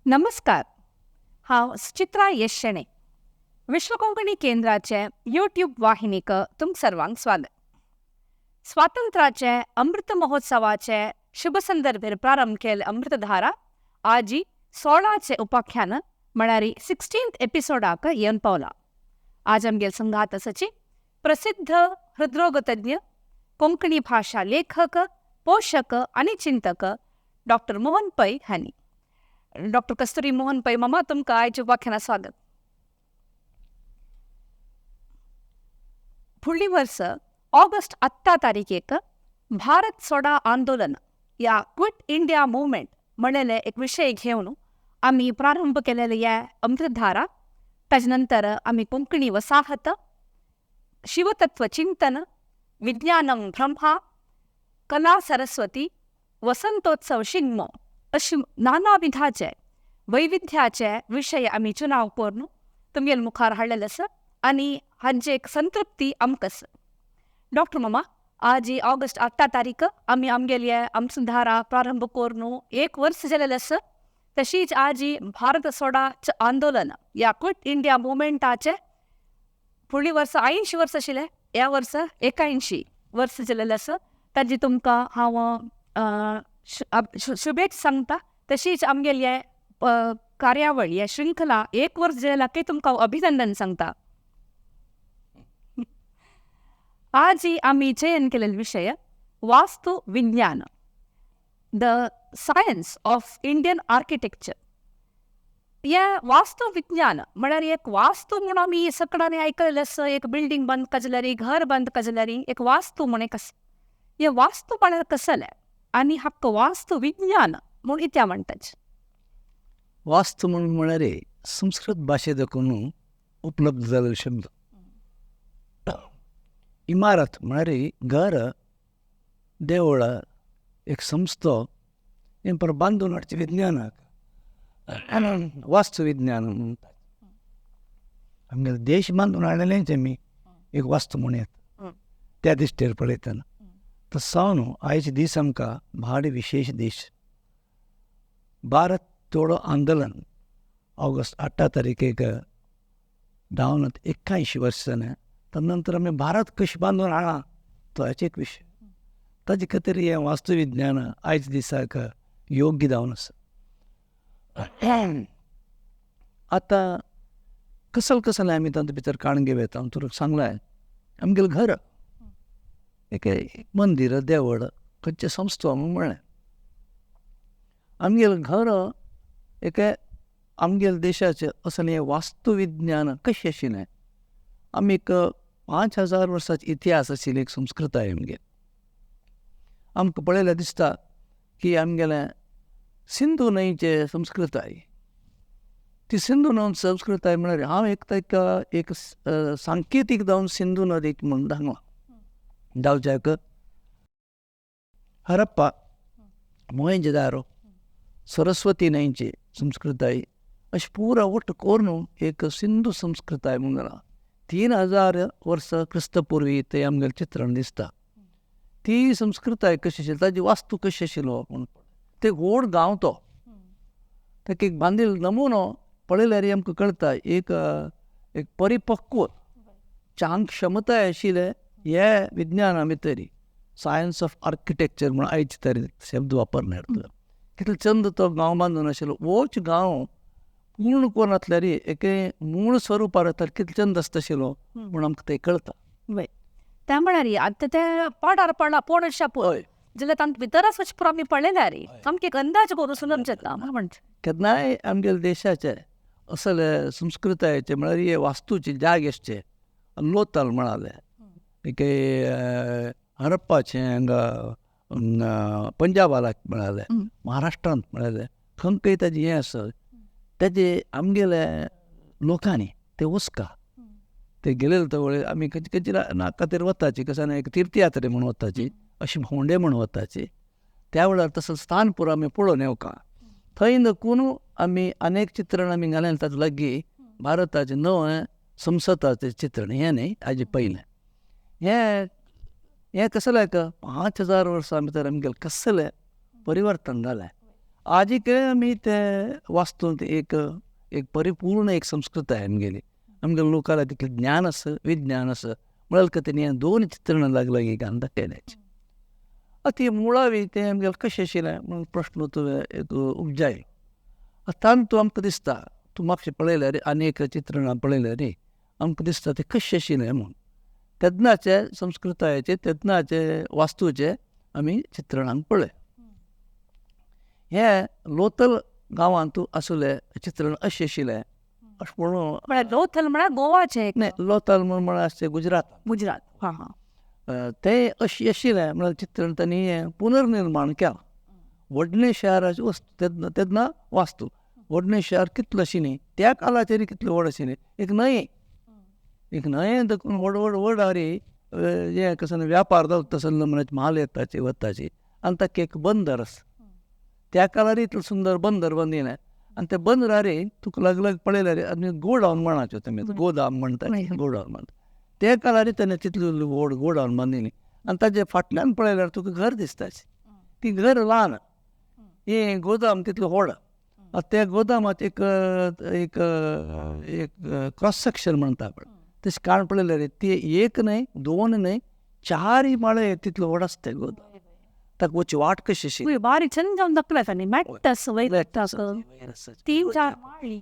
नमस्कार. हांव सुचित्रा येशेणे. विश्व कोंकणी केंद्राचे यूट्यूब वाहिनीक तुमक सर्वांक स्वागत. स्वातंत्र्याचे अमृत महोत्सवाचे शुभ संदर्भेर प्रारंभ केले अमृतधारा आजी 16चे उपाख्यान म्हळ्यार 16th एपिसोडाक येवन पावला. आज आमगेल संघात आसाची प्रसिद्ध हृदरोग तज्ञ, कोंकणी भाषा लेखक, पोषक आनी चिंतक डॉक्टर मोहन पै हांणी. डॉक्टर कस्तुरी मोहन पै मामा, तुमकां आयच्या उपाख्यानात स्वागत. फुडली वर्स ऑगस्ट 8 तारीखेक भारत सोडा आंदोलन या क्विट इंडिया मुवमेंट म्हणलेले एक विशय घेवन आमी प्रारंभ केलेले या अमृतधारा. ताजे नंतर आमी कोंकणी वसाहत, शिवतत्व चिंतन, विज्ञानम ब्रह्मा, कला सरस्वती, वसंतोत्सव शिगमो अशी नाना विधाचे वैविध्याचे विशय आमी चुनाव करून तुमगेल मुखार हाडलेले आसा आनी हांची एक संतृप्ती आमकां आसा. डॉक्टर मामा, आज ऑगस्ट 8 तारीख आमी आमगेली अमृतधारा प्रारंभ करून 1 वर्स जालेलें आसा. तशीच आज भारत सोडा आंदोलन या क्विट इंडिया मुवमेंटाचे फुडली वर्स 80 वर्स आशिल्ले, ह्या वर्स 81 वर्स जालेलें आसा. ताजी तुमकां हांव शुभेच्छा सांगता. तशीच आमगेली कार्यावळ या श्रृंखला 1 वर्स जालाकी तुमकां अभिनंदन सांगता. आज आमी चयन केलेले विषय वास्तु विज्ञान, the science of Indian architecture. हे वास्तु विज्ञान म्हळ्यार एक वास्तू म्हणून आमी सगळ्यांनी आयकलेलें आसा. एक बिल्डींग बांद जाल्यार, घर बांद जाल्यार एक वास्तू म्हण एक आसा. हे वास्तू म्हळ्यार कसले आनी हाका वास्तु विज्ञान म्हूण इत्या म्हणटात. वास्तू म्हळ्यार संस्कृत भाशे देखून उपलब्ध जाल्लो शब्द. इमारत म्हळ्यार घर, देवळ, एक संस्थो हें पर बांदून हाडचें विज्ञानाक वास्तू विज्ञान म्हणटात. आमगे देश बांदून हाडलेलेंच आमी एक वास्तू म्हूण येता त्या दिश्टेर पळयतना. तसावन आयचे दीस आमकां भाड विशेष दीस. भारत तोडो आंदोलन ऑगस्ट 8 तारीखेक जावन 81 वर्स जालें. नंतर आमी भारत कशें बांदून हाडला तो हाचे एक विशय. ताजे खातीर हें वास्तू विज्ञान आयज दिसाक योग्य जावन आसा. आतां कसले आमी तातूंत भितर काणगे वेता. हांव तुका सांगलां आमगेलें घर एक मंदिर, देवळ, खंयचे संस्थो म्हणलें. आमगेलें घर एक आमगेल्या देशाचें असलें वास्तू विज्ञान कशें आशिल्लें. आमी एक 5000 वर्सांचो इतिहास आशिल्ली एक संस्कृताय आमगे. आमकां पळयल्यार दिसता की आमगेलें सिंधू न्हंयचे संस्कृताय. ती सिंधू न्हंय संस्कृताय म्हळ्यार हांव एक सांकेतीक जावन सिंधू नदीक म्हूण सांगलां. जावच्याक हरप्पा, मोहेंजोदारो, सरस्वती न्हंयची संस्कृताय अशें पुरो वट्ट करून एक सिंधू संस्कृताय म्हूण जाला. 3000 वर्स क्रिस्तपुर्वी तें आमगेलें चित्रण दिसता. ती संस्कृताय कशी आशिल्ली, ताजी वास्तू कशी आशिल्लो म्हूण ते व्हड गांव तो. ताका एक बांदिल्लो नमुनो पळयल्यार आमकां कळटा. एक परिपक्व चांग क्षमताय आशिल्ले हे विज्ञाना भितर सायन्स ऑफ आर्किटेक्चर म्हूण आयचे तरेन शब्द वापरल्यार कितलो चंद तो गांव बांदून आशिल्लो. होच गांव पूर्ण करून नासल्यार एक मूळ स्वरुपार येता कितलो चंद आसता आशिल्लो म्हूण आमकां तें कळटा. त्या म्हळ्यार आतां ते पाडार पडला पोडशा पळय जाल्यार तांचे भितरच वच पुरो आमी पळयल्यार आमकां एक अंदाज करून सुलभ जाता म्हणटा. केन्नाय आमगेल्या देशाचे असले संस्कृतायेचे म्हळ्यार हे वास्तूचे जागे आसचे. लोथल म्हणाले, एक हरप्पाचे हांगा पंजाबाक म्हणाले, महाराष्ट्रांत म्हणाले, खंय ताजें हें आसा ताजे आमगेल्या लोकांनी ते वचका ते गेलेले तवळे आमी खंयचे ना खातीर वताची, कसं एक तीर्थयात्रे म्हूण वताची, अशी भोंवडे म्हूण वताची. त्या वेळार तसो स्थान पुरो आमी पळोवन येवका. थंय नकून आमी अनेक चित्रण आमी घालें ताजे लागीं भारताचें नवें संसदाचें चित्रण. हें न्ही हाजे पयलें हें कसलें 5000 वर्सां भितर आमगेलें कसलें परिवर्तन जालें. आजीक आमी ते वास्तून एक एक परिपूर्ण एक संस्कृताय आमगेली. आमगे लोकांना तितलें ज्ञान आसा, विज्ञान आसा. म्हळ्यार तेणी दोन चित्रणां लागलां एक दाखयल्याची. ती मुळावी तें आमगेलें कशें आशिल्लें म्हणून प्रश्न एक उपजायलो. तातूंत आमकां दिसता, तूं म्हापशें पळयल्यार आनीक चित्रणां पळयल्यार आमकां दिसता तें कशें आशिल्लें म्हणून. तेन्नाचे संस्कृतायेचे, तेन्नाचे वास्तूचे आमी चित्रणांक पळय. हे लोथल गांवांत आशिल्लें चित्रण अशें आशिल्लें अशें म्हणून. म्हळ्यार लोथल म्हळ्यार गोवाचें एक न्हय, लोथल म्हळ्यार आसचें गुजरात. गुजरात. हां हां. तें अशें आशिल्लें म्हळ्यार चित्रण तांणी पुनर्निर्माण केलां. व्हडलें शहराचें वस्तू तेन्ना वास्तू. व्हडलें शहर कितलें आशिल्लें, त्या काळाचेर कितलें व्हड आशिल्लें. एक न्हंये देखून व्हड हारी हें कसं व्यापार जाता तसलो म्हणजे म्हाल येताची वताची. आनी ताका एक बंदर आसा. त्या काळार इतलें सुंदर बंदर बांदिलें. आनी ते बंदरार तुका लागल्यार पळयल्यार आमी गोडावन म्हणचे तुमी गोदाम म्हणटा, गोडावन म्हणटा. त्या काळार तेणें तितली व्हड गोडावन बांदिली. आनी ताजे फाटल्यान पळयल्यार तुका घर दिसताची. ती घर ल्हान, हे गोदाम तितलें व्हड. त्या गोदामात एक एक क्रॉस सेक्शन म्हणटा पळय, तशें काण पळयल्यार ती एक न्हय, दोन न्हय, 4 माळे तितलो व्हड आसता तें गोदाम. ताका वचची वाट कशी आशिल्ली. बारी छंद जावन दाखयला तांणी मेट्टस वयताक 3-4 माळी.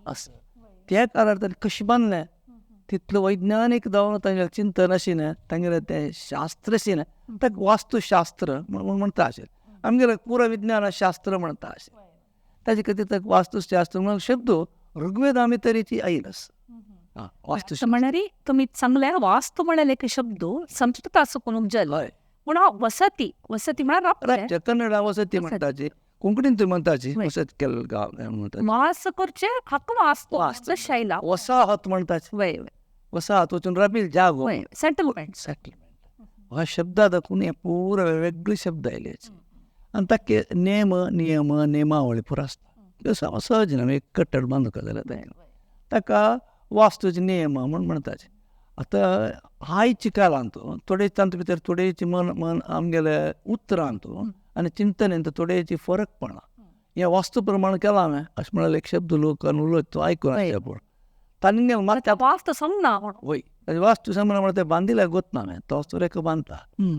त्या काळार ताणें कशें बांदलें, तितलो वैज्ञानीक जावन तांगेलें चिंतन आशिल्लें, तांगेलें तें शास्त्र आशिल्लें. ताका वास्तुशास्त्र म्हणटा आशिल्लें. आमगेलें पुरो विज्ञान शास्त्र म्हणटा आशिल्लें. ताजे खातीर ताका वास्तुशास्त्र म्हणून शब्द ऋग्वेदामी तरेची आयिल्लो आसा. वास्तू म्हळ्यार तुमी सांगले वास्तू म्हळ्यार एक शब्द संस्कृतासून उपजल. पूण वसती म्हळ्यार राबचें. कन्नडा वसती म्हणटाची, कोंकणीन तुमी म्हणटाची वसत केल्लो गांव म्हणटा. वास करचे हक्क वास्तू शैला वसाहत म्हणटाची. वय वसाहत वचून राबिल जागो, सेटलमेंट. ह्या शब्दा दाखून हे पुरो वेगळे शब्द आयले. आनी ताका नेम नियम नेमावळी पुरो आसता. सहज न्हय, एक कट्टड बांदूंक जाल्यार ताका वास्तूचे नियम म्हूण म्हणटाचे. आतां आयच्या काळांत थोडे तांचे भितर थोडेची मन आमगेले उतरांत आनी चिंतनेंत थोडेची फरक पडला. हें वास्तू प्रमाण केलां हांवें अशें म्हळ्यार एक शब्द लोक उलयता तो आयकून आसता. पूण तांणी म्हाका वास्तू समना वय वास्तू समना म्हळ्यार तें बांदिल्यार गोतना हांवें तोच रेखो बांदता.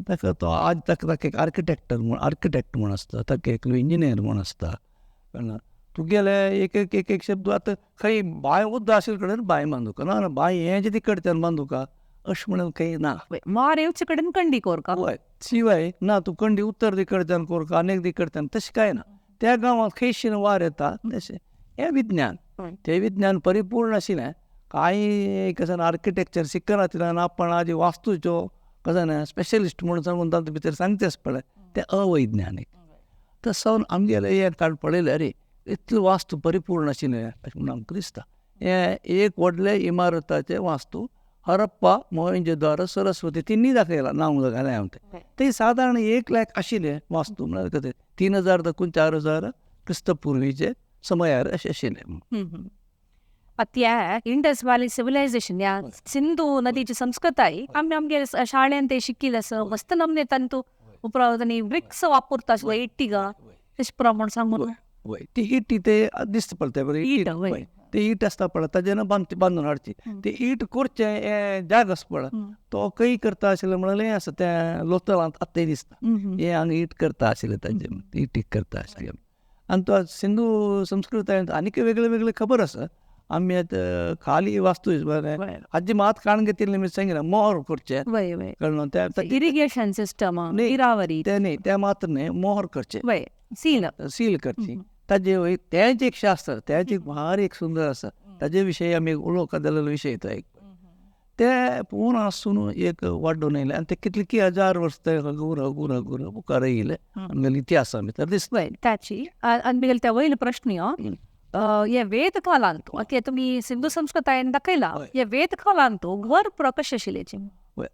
ताका तो आज ताका एक आर्किटेक्ट म्हूण आसता, ताका एक इंजिनियर म्हूण आसता. तुगेले एक एक एक शब्द आतां खंय बांय उद्दा आशिल्ले कडेन बांय बांदूका ना, बांय हें जे तिकडच्यान बांदूका अशें म्हणून खंय ना. मार येवचे कडेन कंडी कोरका. हय शिवाय ना, तूं कंडी उत्तर दिकडच्यान कोरका आनीक दिकडच्यान तशें कांय ना. त्या गांवांत खंयशीं वार येता तशें हें विज्ञान. तें विज्ञान परिपूर्ण आशिल्लें. कांय कसन आर्किटेक्चर शिकनातल्यान आपण आज वास्तूच्यो कसन स्पेशलिस्ट म्हणून सांगून तातूंत भितर सांगचेच पळय तें अवैज्ञानीक. तसो आमगेलें हें काण पळयल्यार इतलें वास्तू परिपूर्ण आशिल्लें अशें म्हणून आमकां दिसता. हें एक व्हडले इमारताचें वास्तू हरप्पा, मोहेंजोदारो, सरस्वती तिनी दाखयलां. नांव घालें हांवें तें सादारण 1 लाख आशिल्लें वास्तू म्हळ्यार 3000 दाखून 4000 क्रिस्तपुर्वीचे समयार अशें आशिल्लें. त्या इंडस व्हॅली सिव्हिलायझेशन या सिंधू नदीची संस्कृताय आमगे शाळेंत ते शिकिल्ले आसा. मस्त नमने तांतू उपरांत आनी ब्रिक्स वापरता इट्टिगा तेश प्रमाण सांगून वय ती इटी ते दिसता पळय ते इट आसता पळय ताजेर बांदून हाडची. ते इट करचे हें जाग आसा पळय तो खंय करता आशिल्लो म्हळ्यार हें आसा त्या लोथलांत आतां तें दिसता. हें हांगा इट करता आशिल्लें ताजेर इटीक करता आशिल्लें. आनी तो सिंधू संस्कृतायेंत आनीक वेगळे वेगळे खबर आसा. आमी आतां खाली वास्तू हाजी मात काण घेतिल्लें मी सांगिना मोहर करचे कळ्ळें. इरिगेशन सिस्टम इरावरी तें न्ही, तें मात्र न्ही, मोहर करचे सील करची. ताजे वय तेंच एक शास्त्र, तेंच एक भारी एक सुंदर आसा. ताजे विशयी आमी उलोवंक जाल्लो विशय तो एक. ते पूर्ण आसून एक वाडून येयलें आनी ते कितले हजार वर्स ते घुर मुखार येयले आमगेल्या इतिहासा भितर दिसता. ताची आनी त्या वयले प्रश्न हे वेद कालांत तुमी सिंधू संस्कृतायेन दाखयला. हे वेद कालांत घर पुरो कशें आशिल्लें.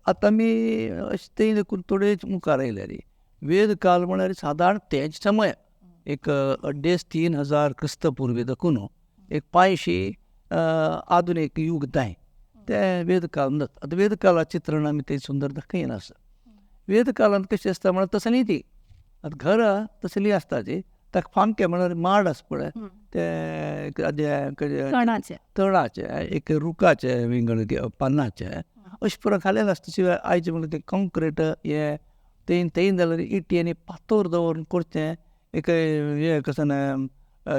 आतां आमी अशें तें देखून थोडे मुखार येयल्यार वेद काल म्हळ्यार सादारण तेच समय एक 2,500 क्रिस्तपुर्वी देखून एक 500 आधुनीक युग जाय ते वेद काल जाता. आतां वेद कालाचें चित्रण आमी तें सुंदर दाखयना आसा. वेद कालांत कशें आसता म्हळ्यार तसलीं ती आतां घरां तसलीं आसताची. ताका फांके म्हळ्यार माड आसा पळय ते कणाचे तणाचे एक रुखाचे विंगड पानाचे अशें पुरो घालेले आसता. शिवाय आयचे म्हणल्यार ते कॉन्क्रीट हे तें जाल्यार इटी आनी पातोर दवरून करचें एक हे कसं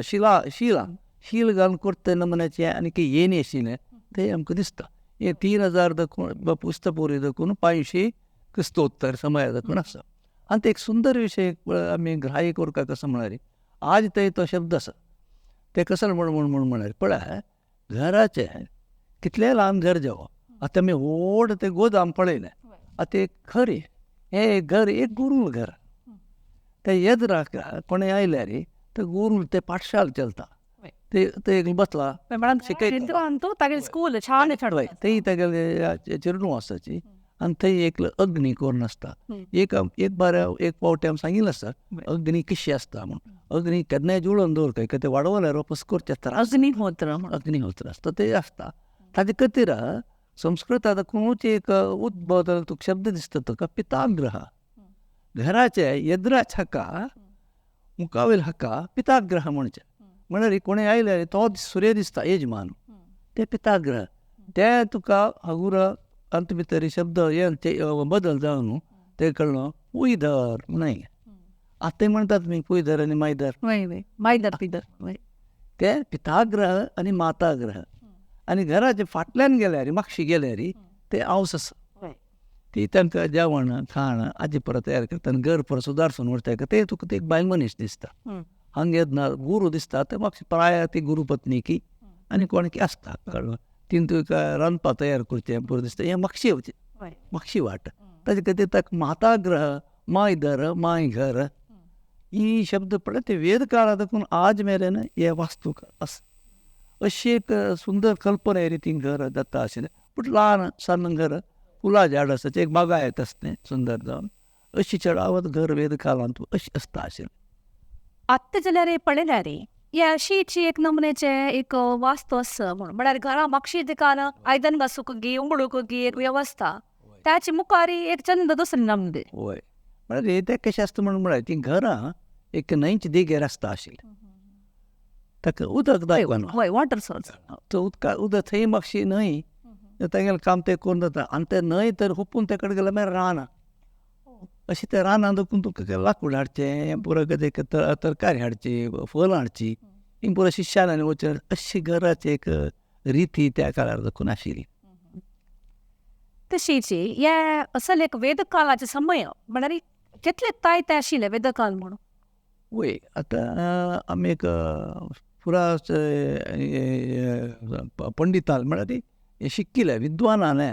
शील घालून करता नमुन्याचें आनी येणी आशिल्लें तें आमकां दिसता. हे 3000 देखून पुस्तक पुरी देखून 500 क्रिस्तोत्तर समय देखून आसा. आनी ते एक सुंदर विशय आमी ग्राह्य करता कसं म्हळ्यार आज थंय तो शब्द आसा ते कसं म्हळ्यार पळय घराचे कितले ल्हान घर जावं आतां आमी व्हड ते गोदाम पळयलें आतां एक घर हें घर एक गुरूळ घर ते येद्राक कोणें आयल्यार ते गुरूळ ते पाठशाल चलता ते बसला स्कूल छान तेय तेगेले चिरणू आसाची आनी थंय एक अग्नी करून आसता. एक पावटी आमी सांगिल्लें आसा अग्नी कशी आसता म्हूण. अग्नी केन्नाय जुळोवन दवरता ते वाडवल्यार वापस करचे त्रास अग्निहोत्र आसता ते आसता. ताजे खातीर संस्कृतांत खूच एक उद्भव तुका शब्द दिसता तुका पिताग्रह. घराचे येद्राच हाका मुखावेल हाका पिताग्रह म्हणचे. म्हळ्यार कोणें आयल्यार तो सूर्य दिसता येजमान ते पिताग्रह. ते तुका हागूर अंत भितर शब्द हे बदल जावन ते कळ्ळो पुयधर म्हणून. आतां म्हणटात तुमी पुयधर आनी मायधर ते पिताग्रह आनी माताग्रह. आनी घराचे फाटल्यान गेल्यार मागशी गेल्यार ते हावस आसा ती तांकां जेवण खाण आजी परत तयार करता आनी घर परत सुदारसून उरता ते तुका ते बायल मनीस दिसता. हांगा येदना गुरू दिसता ते मागशी प्राय ती गुरू पत्नीकी आनी कोणकी आसता कळ्ळो. तीन तुका रांदपा तयार करचें पुरो दिसता हें मागशी वाट. ताजे खातीर ताका माताग्रह मायधर मायघर ही शब्द पळय ते वेद काळा देखून आज मेरेन हे वास्तूक आसा. अशी एक सुंदर कल्पना हे रितीन घर जाता आशिल्लें. पूण ल्हान सान्न घर फुलां झाड आसाचें एक बागायत आसता सुंदर जावन अशी चडावत घर वेद काळांत अशी आसता आशिल्लें. आत्ता जाल्यार पळयल्यार या अशीची एक नमुन्याचे एक वास्तू आसा म्हळ्यार घरा मागशी दिकान आयदन घासूंक गी उमडूंक गी एक व्यवस्था त्याची मुखारी एक चंद दुसरी नमूने. वय म्हळ्यार हे ते कशें आसता म्हळ्यार ती घरां एक न्हंयचे देगेर आसता आशिल्लें. ताका उदक दाखोवन वॉटर सोर्स तो उदक थंय मागशी न्हंय तेगेलें काम ते करून जाता. आनी ते न्हंय तर हुपून ते कडेन गेल्यार मागीर रानां अशें ते रानां देखून तुका लाकूड हाडचें पुरो तरकारी हाडची फळ हाडची ही पुरो शिश्यान वचून अशी घराची एक रिती त्या काळार देखून आशिल्ली. तशीची हे असल एक वेदकालाचे समय म्हळ्यार कितले तायते आशिल्ले वेदकाल म्हणून. वय आतां आमी एक पुरा पंडितान म्हळ्यार ती शिकिल्ले विद्वानाने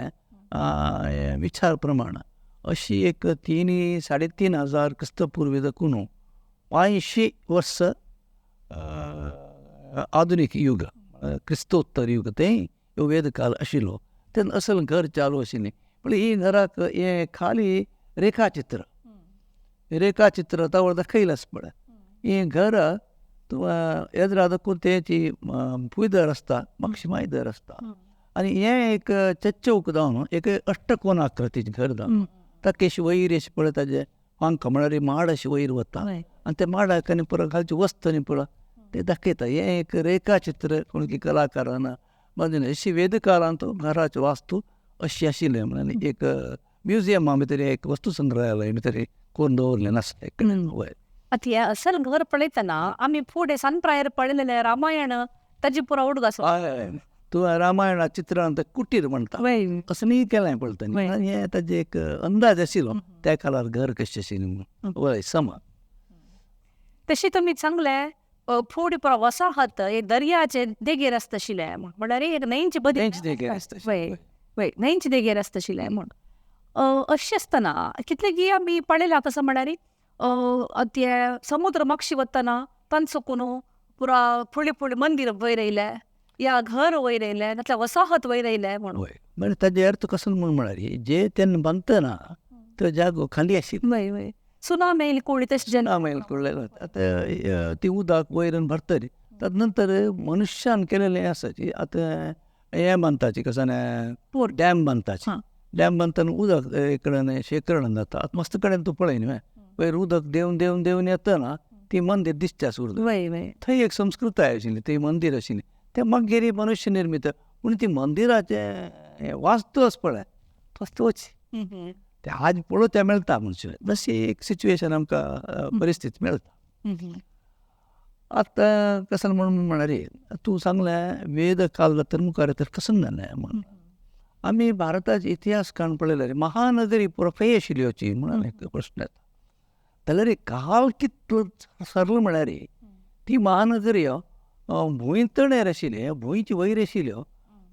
विचार प्रमाण अशी एक 3,500 क्रिस्तपुर्वी देखून 500 वर्स आधुनीक युग क्रिस्तोत्तर युग तें वेदकाल आशिल्लो. तेन्ना असल घर चालू आशिल्लें. पूण ही घराक हें खाली रेखाचित्र तावळ दाखयलें आसा पळय हें घर येद्रा देखून तेची पुयदर आसता मागशी मायदर आसता आनी हें एक चौक जावन एक अष्टकोण आकृतीचें घर जावन ताका अशी वयर अशी पळय ताजे हांकां म्हळ्यार माड अशी वयर वता आनी त्या माडाक आनी पुरो घालची वस्त न्ही पळय ते दाखयता. हें एक रेखाचित्र कोण कलाकारान बांदिल्लें. अशी वेदकालांत घराची वास्तू अशी आशिल्लें म्हणून एक म्युजियमा भितर एक वस्तू संग्रहालय भितर करून दवरलें नासलें. वय आतां हें असल घर पळयतना आमी फुडें सान प्रायर पळयलेलें रामायण ताजी पुरो उडगास हय तूं रामायणा चित्रांत कुटीर म्हणटा असं न्ही केलें पळयता न्ही. हें ताजे एक अंदाज आशिल्लो त्या काळार घर कशें आशिल्लें म्हणून. वय समा तशी तुमी सांगलें फुडें पुरो वसाहत हे दर्याचे देगेर आसता आशिल्लें म्हळ्यार एक न्हंयचे देगेर आसता. वय न्हंयचे देगेर आसता आशिल्लें म्हूण. अशें आसतना कितलें आमी पळयलां कसं म्हळ्यार ते समुद्र मागशी वतना तांच सकून पुरा फुडें मंदीर वयर येयलें या घर वयर येयलें नातल्यार वसाहत वयर येयलें म्हणून. वय म्हळ्यार ताजे अर्थ कसो म्हूण म्हळ्यार जे तेन्ना बांदतना तो जागो खाली आशिल्लो. वय वय सुनामी येयली कोळी तशें सुनामी येयली आतां ती उदक वयरून भरतरी ताजे नंतर मनुश्यान केलेलें आसा की आतां हें बांदताची कसं डॅम बांदताची. डॅम बांदतना उदक एक कडेन शेकरण जाता. आतां मस्त कडेन तूं पळय न्ही वयर उदक देंवन येतना ती मंदिर दिसता सुरू वय वय थंय एक संस्कृताय आशिल्ली ती मंदिर आशिल्ली ते मागीर मनुश्य निर्मित पूण ती मंदिराचे वास्तू आसा पळय तोच ते आज पळोवच्या मेळटा म्हणजे तशी एक सिच्युएशन आमकां परिस्थिती मेळटा. आतां कसं म्हणून म्हणारे तूं सांगलें वेद काल तर मुखार तर कसं जालें म्हणून आमी भारताचो इतिहास काण पळयल्यार महानगरी पुरो खंय आशिल्ल्यो अशी म्हणून एक प्रश्न येता जाल्यार काल कितलो सरलो म्हळ्यार ती महानगरी भूंय तणेर आशिल्ले भूंयची वयर आशिल्ल्यो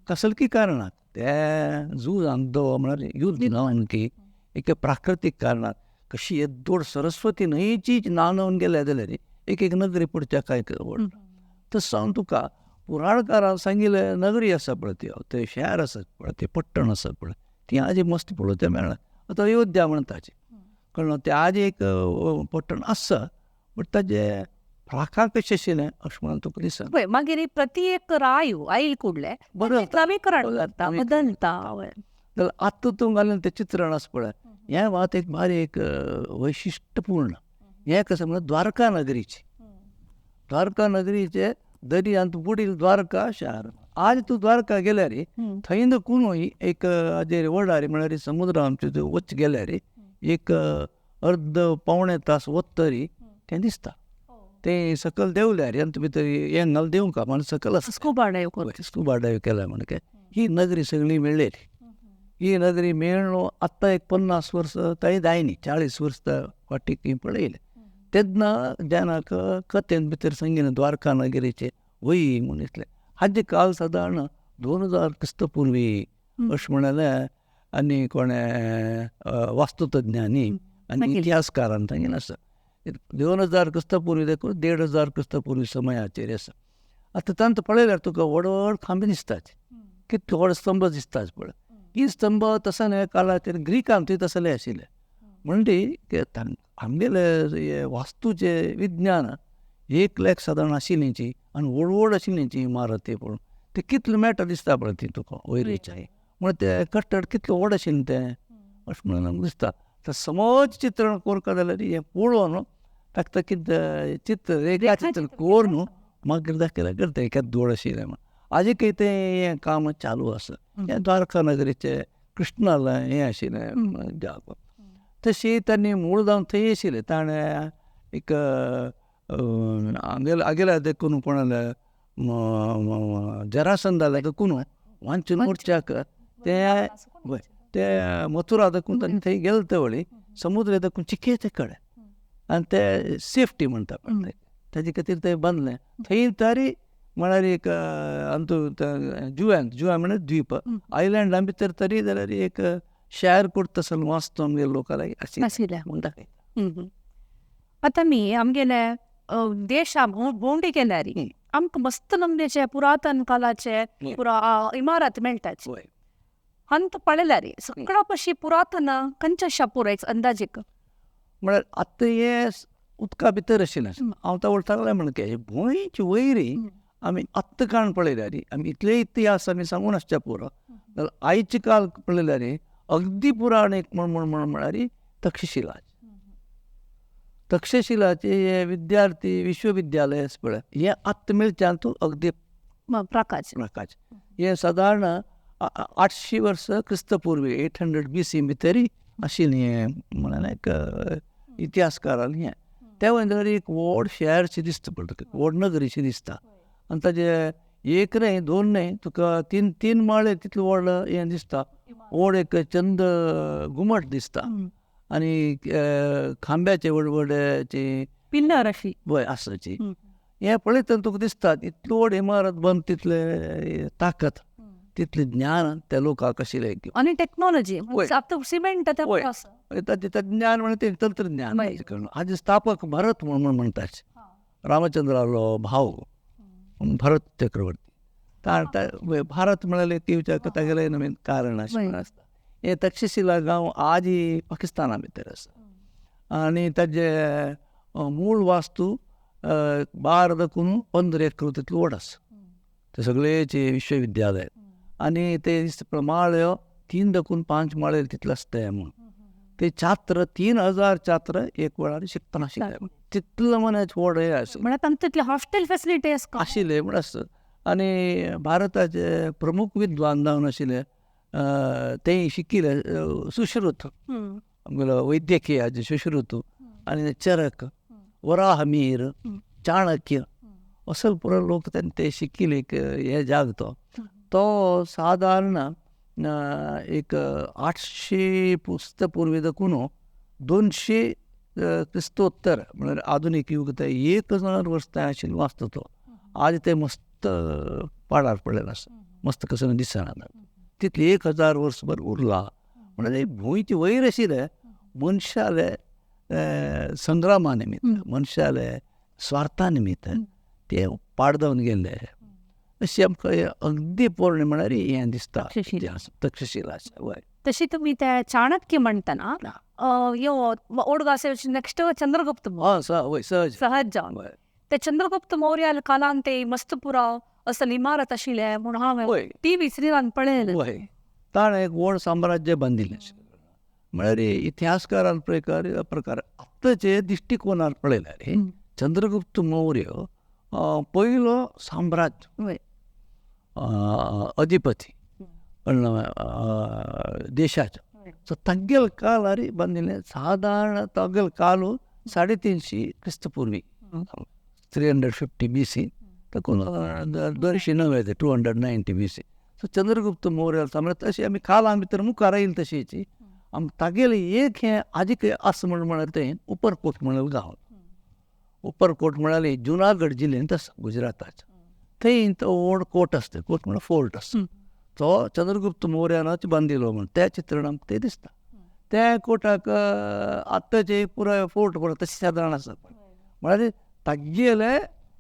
कसलकी कारणाक ते झूज आमदो म्हळ्यार युद्ध जावन की एक प्राकृतीक कारणाक कशी येदोड सरस्वती न्हंयची न्हांवन गेल्या जाल्यार एक नगरी पडच्या कांय व्हड तसो हांव तुका पुराणकारान सांगिल्ले नगरी आसा पळय त्यो ते शहर आसात पळय ते पट्टण आसा पळय ती आजी मस्त पळोवच्या मेळना आतां अयोध्या म्हणटा ताची कळ्ळें ते आज एक पट्टण आसा बट ताजे प्राकार कशें आशिल्लें अशें म्हणून तुका दिसता वय मागीर ही प्रती एक रायो आयल कुडले नवीकरण करता बदलता जाल्यार आतां तूं घालून तें चित्रण आसा पळय हें मात एक भारी एक वैशिश्टपूर्ण हें कसं म्हणल्यार द्वारका नगरीची द्वारका नगरीचे दर्यांत बुडील द्वारका शार आज तूं द्वारका गेल्यार थंय कोणूय एक हाजेर वडार म्हळ्यार समुद्र आमचे वच गेल्यार एक अर्द पावणे तास वतरी तें दिसता तें सकयल देंवल्यार अंत भितर हें घाल देंवका म्हण सकयल आसा स्कुबा डायव स्कुबा डायव केला म्हण काय ही नगरी सगळी मेळ्ळेली ही नगरी मेळ्ळो आत्तां एक 50 वर्स थंय जायनी 40 वर्स फाटीक ही पळयले तेन्ना जेन्नाक कथेन भितर सांगिल्लें द्वारका नगरीचे वय म्हूण इतलें हाजे काल सादारण 2000 क्रिस्तपुर्वी अशें म्हणालें आनी कोणें वास्तुतज्ञांनी आनी इतिहासकारान सांगिल्लें आसा 2000 क्रिस्तपुर्वी देखून 1500 क्रिस्तपुर्वी समयाचेर आसा आतां तांत पळयल्यार तुका व्हड व्हड खांबे दिसतात कितले व्हड स्तंभ दिसतात पळय ही स्तंभ तसले काळाचेर ग्रीकांत तसले आशिल्ले म्हणजे आमगेले वास्तूचे विज्ञान 1 लाख सादारण आशिल्लींची आनी व्हड व्हड आशिल्लींची इमारती पळोवन ते कितले मेळटा दिसता पळय ती तुका वयरीच्या म्हण ते कट्टड कितले व्हड आशिल्लें तें अशें म्हणून आमकां दिसता तर समज चित्रण करता जाल्यार हें पळोवन ताका कितें चित्र रेखा चित्र कोर न्हू मागीर दाखयल्यार करता केद व्हड आशिल्लें म्हण आजूकय तें हें काम चालू आसा हें द्वारका नगरीचें कृष्णालय हें आशिल्लें जागो तशी तांणी मूळ जावन थंय आशिल्लें ताणें एक आगेल्या देखून कोणाले जरासंदाले देखून वांचून मोर्चाक ते मथुरा देखून तांणी थंय गेले ते वळी समुद्र देखून चिके ते कडेन आनी ते सेफ्टी म्हणटा पळय ताजे खातीर तें बांदलें थंय तरी म्हळ्यार एक जुंवॅन म्हळ्यार द्वीप आयलँडा भितर तरी जाल्यार एक शहर करता तसो वास्तू आमगे लोकांक आशिल्लें म्हूण दाखयता. आतां आमी आमगेले देशा भोंवडी केल्यार आमकां मस्त नमनेचे पुरातन कालाचे इमारत मेळटात अंत पळयल्यार सगळो कशी पुरातन खंयच्या शापूर एक अंदाजीक म्हळ्यार आतां हे उदका भितर आशिल्लें हांव तो सांगलें म्हण की भुंयची वयरी आमी आत्तां काण पळयल्यार आमी इतले इतिहास आमी सांगून आसच्या पुरो जाल्यार आयचे काल पळयल्यार अगदी पुराण एक म्हळ्यार तक्षशिला तक्षशिलाचे विद्यार्थी विश्वविद्यालय आसा पळय हें आत्तां मेळच्यान तूं अगदी प्रकाश हें सादारण 800 वर्स क्रिस्तपुर्वी 800 BC भितर आशिल्लें हें म्हणान एक इतिहासकारान हें त्या वयर एक व्हड शहरशें दिसता पळय तुका व्हड नगरीशें दिसता आनी ताजे एक न्हय 2 न्हय तुका 3 माळे तितलें व्हड हें दिसता व्हड एक चंद घुमट दिसता आनी खांब्याचे व्हड व्हडचे पिल्लर अशी वय आसाची हें पळयतना तुका दिसता इतलो व्हड इमारत बंद तितले ताकत तितलें ज्ञान त्या लोकांक आशिल्लें आनी टेक्नॉलॉजी सिमेंट ताचें ज्ञान म्हणटा तें तंत्रज्ञान हाजे स्थापक भरत म्हणून म्हणटात रामचंद्रालो भाव भरत चक्रवर्ती भारत म्हळ्यार ती विचार तागेलें नवीन कारण अशें आसता हें तक्षशिला गांव आज पाकिस्ताना भितर आसा आनी ताजे मूळ वास्तू 12 देखून 15 एकर तितलो व्हड आसा ते सगळेचे विश्वविद्यालय आनी ते माळ्यो 3 देखून 5 माळे तितले आसता म्हूण ते छात्र 3000 छात्र एक वेळार शिकतना तितलं मनाच व्हड हें आसा म्हळ्यार तांकां तितली हॉस्टेल फॅसिलिटी आसा आशिल्ले म्हण आसता. आनी भारताचे प्रमुख विद्वान जावन आशिल्ले ते शिकिल्ले सुश्रुत आमगेलो वैद्यकीयाचे सुश्रुत आनी चरक वराहमीर चाणक्य असो पुरो लोक ते शिकिल्ले हे जाग तो सादारण एक 800 पुर्वी देखून 200 क्रिस्तोत्तर म्हळ्यार आधुनीक युग ते 1000 वर्स थंय आशिल्लो वाचता तो. आज ते मस्त पाडार पडलेलो आसा, मस्त कसो दिसना. तितली 1000 वर्सभर उरला म्हणजे भुंयचे वयर आशिल्ले मनशाले संग्रामा निमित्त, मनशाले स्वार्था निमित्त ते पाडदावन गेल्ले अशें आमकां अगदी पोरणे म्हळ्यार हें दिसता तक्षशिला आसा. वय तशी तुम्ही त्या चाणक्य म्हणटना यो ओडगासे नेक्स्ट चंद्रगुप्त वय सहज सहज जावन वय ते चंद्रगुप्त मौर्य कालान ते मस्तपुरा असं इमारत आशिल्ले म्हूण हांवें वय टीव्ही सिरियलान पळयलें. वय ताणें एक व्हड साम्राज्य बांदिल्लें म्हळ्यार इतिहासकारान प्रकार आत्ताचे दिश्टिकोनार पळयल्यार चंद्रगुप्त मौर्य पयलो साम्राज्य वय अधिपती देशाचो सो तागेल काळार बांदिल्लें सादारण तागेल काल 350 क्रिस्तपुर्वी 350 BC ताकून 209 290 BC. So Chandragupta Maurya साम्राज्य तशी आमी काळा भितर मुखार येयली तशीची तागेलें एक हें आदीक आस म्हळ्यार तें उपरकोट म्हळ्यार गांव. उपरकोट म्हळ्यार जुनागड जिल्ल्यांत आसा गुजराताच्या. थंय तो व्हड कोट आसता, कोट म्हळ्यार फोर्ट आसता. तो चंद्रगुप्त मौर्यानच बांदिल्लो म्हण त्या चित्रान आमकां तें दिसता. त्या कोटाक आत्ताचे पुराय फोर्ट पळय तशें सादारण आसा म्हळ्यार तागेलें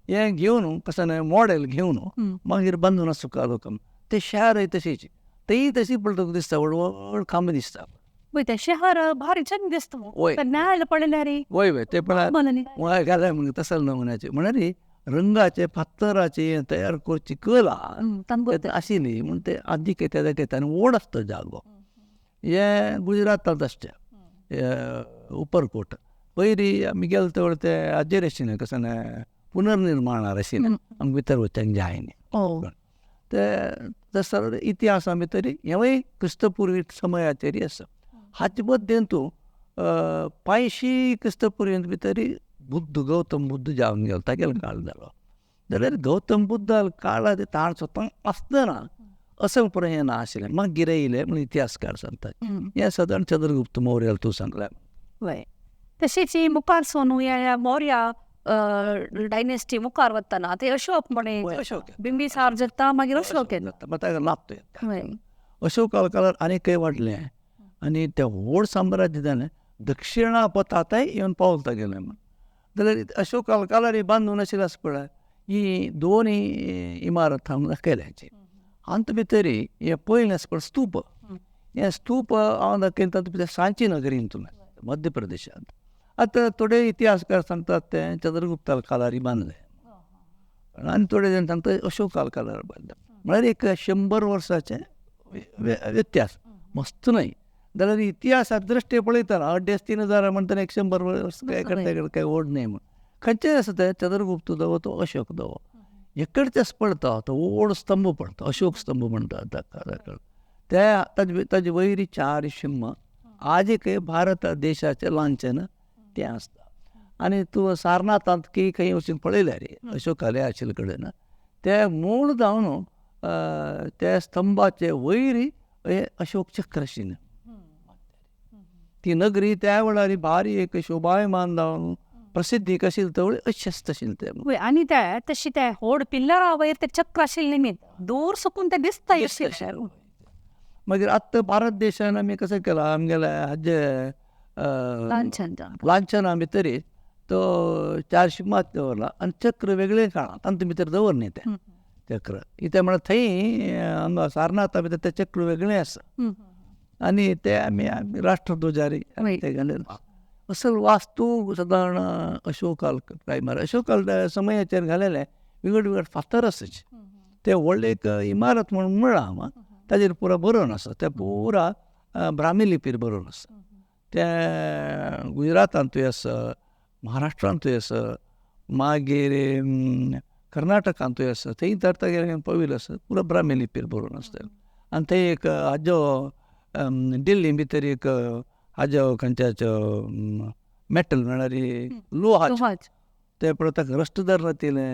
हें घेवन कशें मॉडेल घेवन मागीर बांदून आसा लोकांक. ते शारय तशीच तेय तशी पळय दिसता, व्हड व्हड खांब दिसता. वय ते शहर भारी छान दिसता वय न्यायालय पळयल्यार वय वय ते म्हळ्यार घालाय म्हण तसले नमुन्याचे म्हळ्यार रंगाचे फातराचे तयार करची कला आशिल्ली म्हण ते आदीक येता आनी व्हड आसता जागो. हे गुजरातांत आसचे उपरकोट. पयलीं आमी गेले तेवळ ते हाजेर आशिल्लें कशें पुनर्निर्माणार आशिल्लें आमकां भितर वचूंक जायना. ते सर इतिहासा भितर हेंवूय क्रिस्तपुर्वी समयाचेर आसा. हाचे मध्येन तूं 500 क्रिस्तपुर्वी भितर बुद्ध गौतम बुद्ध जावन गेलो तागेलो काळ जालो जाल्यार गौतम बुद्ध काळा ताण स्वता आसतना असं पुरो हें ना आशिल्लें. मागीर येयलें म्हण इतिहासकार सांगतात. हें सादारण चंद्रगुप्त मौर्याल तूं सांगलें. वय तशीच ही मुखार सोनू ह्या मौर्या डायनेस्टी मुखार वतना ते अशोक म्हणे बिंबिसार जाता मागीर अशोक येता ताका लाभता. अशोक काळार आनी खंय वाडलें आनी तें व्हड साम्राज्य जालें दक्षिणा पथांतय येवन पावता गेलें म्हण. जाल्यार अशोक काळार बांदून आशिल्लें आसा पळय ही दोनूय इमारत हांवें केल्याची. अंत भितर हे पयलें आसा पळय स्तूप. हे स्तूप हांव दाखयता तातूंत भितर सांची नगरींतून मध्य प्रदेशांत. आतां थोडे इतिहासकार सांगतात ते चंद्रगुप्ता काळार बांदलें आनी थोडे जाण सांगतात अशोक काळार बांदलें. म्हळ्यार एक 100 वर्साचें व्यत्यास मस्त न्हय. जाल्यार इतिहासात दृश्टी पळयतना 3,500 म्हणटना 100 वर्स काय व्हड न्हय म्हण. खंयचेय आसा ते चंद्रगुप्त दवो तो अशोक दवो एकडचेच पडता तो व्हड स्तंभ पडता अशोक स्तंभ म्हणटा ताका. ताजे वयरी 4 शिम्म आजूय भारत देशाचें लांछन तें आसता. आनी तूं सारनाथांत खंय वचून पळयल्यार अशोकाले आशिल्ले कडेन ते मूळ जावन त्या स्तंभाचे वयरी अशोक चक्र आशिल्लें. ती नगरी त्या वेळार भारी एक शोभायमान जावन प्रसिद्धीक आशिल्ली तेवळी अशेंच आशिल्लें तें. वय आनी ते तशी ते व्हड पिल्लरा वयर ते चक्र आशिल्लें न्ही दूर सकून ते दिसता अशें. मागीर आत्तां भारत देशान आमी कशें केलां आमगेले हाजे लांछना भितर तो 4 शिम्मात दवरला आनी चक्र वेगळे काळा तांचे भितर दवर न्ही तें चक्र. कित्याक म्हळ्यार थंय हांगा सारनाथा भितर तें चक्र वेगळें आसा आनी ते आमी राष्ट्रध्वजार ते घालून असल वास्तू सादारण अशोक टायमार अशोक समयाचेर घालेले वेगळे वेगळे फातर आसाचे. ते व्हडले एक इमारत म्हणून म्हणलां ताजेर पुरो बरोवन आसा. ते पुरा ब्राह्मी लिपीर बरोवन आसा. ते गुजरातांतूय आसा महाराष्ट्रांतूय आसा मागीर कर्नाटकांतूय आसा थंय तर तागेलें पळयलें आसा पुरो ब्राह्मी लिपीर बरोवन आसता आनी थंय एक हाजो दिल्ली भितर एक हाजो खंयच्याचो मेटल म्हणल्यार लोहाचो लोहाच ते पळय ताका रस्टदार रावतिलें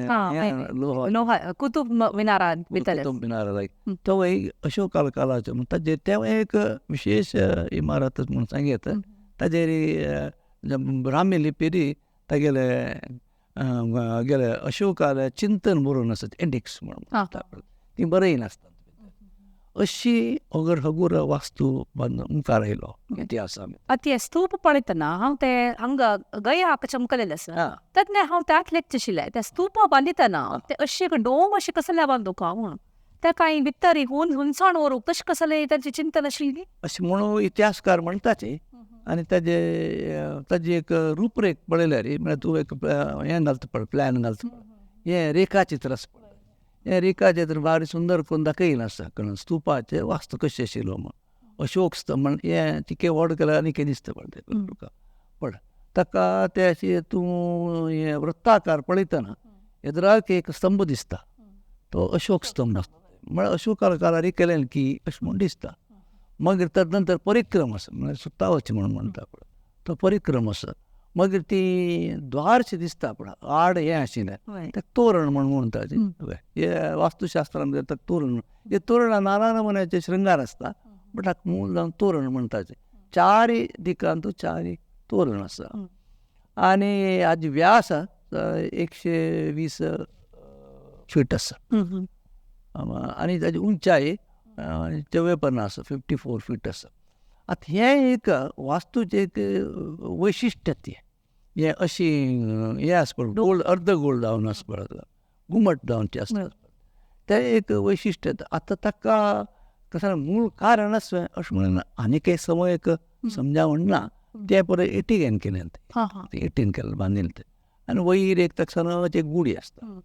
लोहा लोहा कुतुब मिनारा भितर तो एक अशोक कालाचो ताजेर ते एक विशेष इमारत म्हणून सांगेत ताजेर ब्राह्मी लिपीर तागेले अशोकाले चिंतन बरोवन आसा इंडेक्स म्हणून ती बरयन आसता अशी हगूर वास्तू मुखार आयलो इतिहासान ते स्तूप पळयतना हांव ते हांगा गयाक चमकलेले आसा तेन्ना हांव त्यात लेखचिशिल्लें ते स्तूप बांदितना ते अशे डोम अशे कसले बांदूका म्हणून ते कांय भितर हुंसाण व्हरूंक तशें कसलें तांची चिंतन आशिल्ली अशें म्हणून इतिहासकार म्हणटाचे आनी ताजी एक रूपरेख पळयल्यार म्हळ्यार तूं एक हें घालता पळय प्लॅन घालता पळय हें रेखाचित्र आसा पळय हें रेखाचित्र बारी सुंदर करून दाखयलें आसा कळ्ळें स्तूपाचें वास्तू कशें आशिल्लो म्हण अशोक स्तंभ म्हण हें तिके व्हड केल्यार आनी कितें दिसता पळय तुका पळय ताका ते अशें तूं हें वृत्ताकार पळयतना येदराक एक स्तंभ दिसता तो अशोक स्तंभ आसता म्हळ्यार अशोका कालार केलें की अशें म्हूण दिसता मागीर ताजे नंतर परिक्रम आसा म्हळ्यार सुत्ता वचचें म्हणून म्हणटा पळय तो परिक्रम आसा मागीर ती द्वारशें दिसता पळय आड हें आशिल्लें ताका तोरण म्हणून म्हणटा हे वास्तुशास्त्रान ताका तोरण हे तोरणां नाना नमुन्याचे श्रृंगार आसता बट हाका मूळ जावन तोरण म्हणटाचे चारय दिकांत चारय तोरण आसा आनी हाजी व्यास 120 फीट आसा आनी ताजी उंचाय 54 आसा 54 फीट आसा आतां हें एक वास्तूचें एक वैशिश्ट्य हें अशी हें आसा पळय गोल्ड अर्द गोल्ड जावन आसा पळय घुमट जावनचें आसता तें एक वैशिश्ट्य आतां ताका कसं मूळ कारण आसा अशें म्हणून आनी काही समय एक समजावण ना ते परत एटीन केलें तें 18 केलें बांदिल्लें तें आनी वयर एक ताका सनच एक गुडी आसता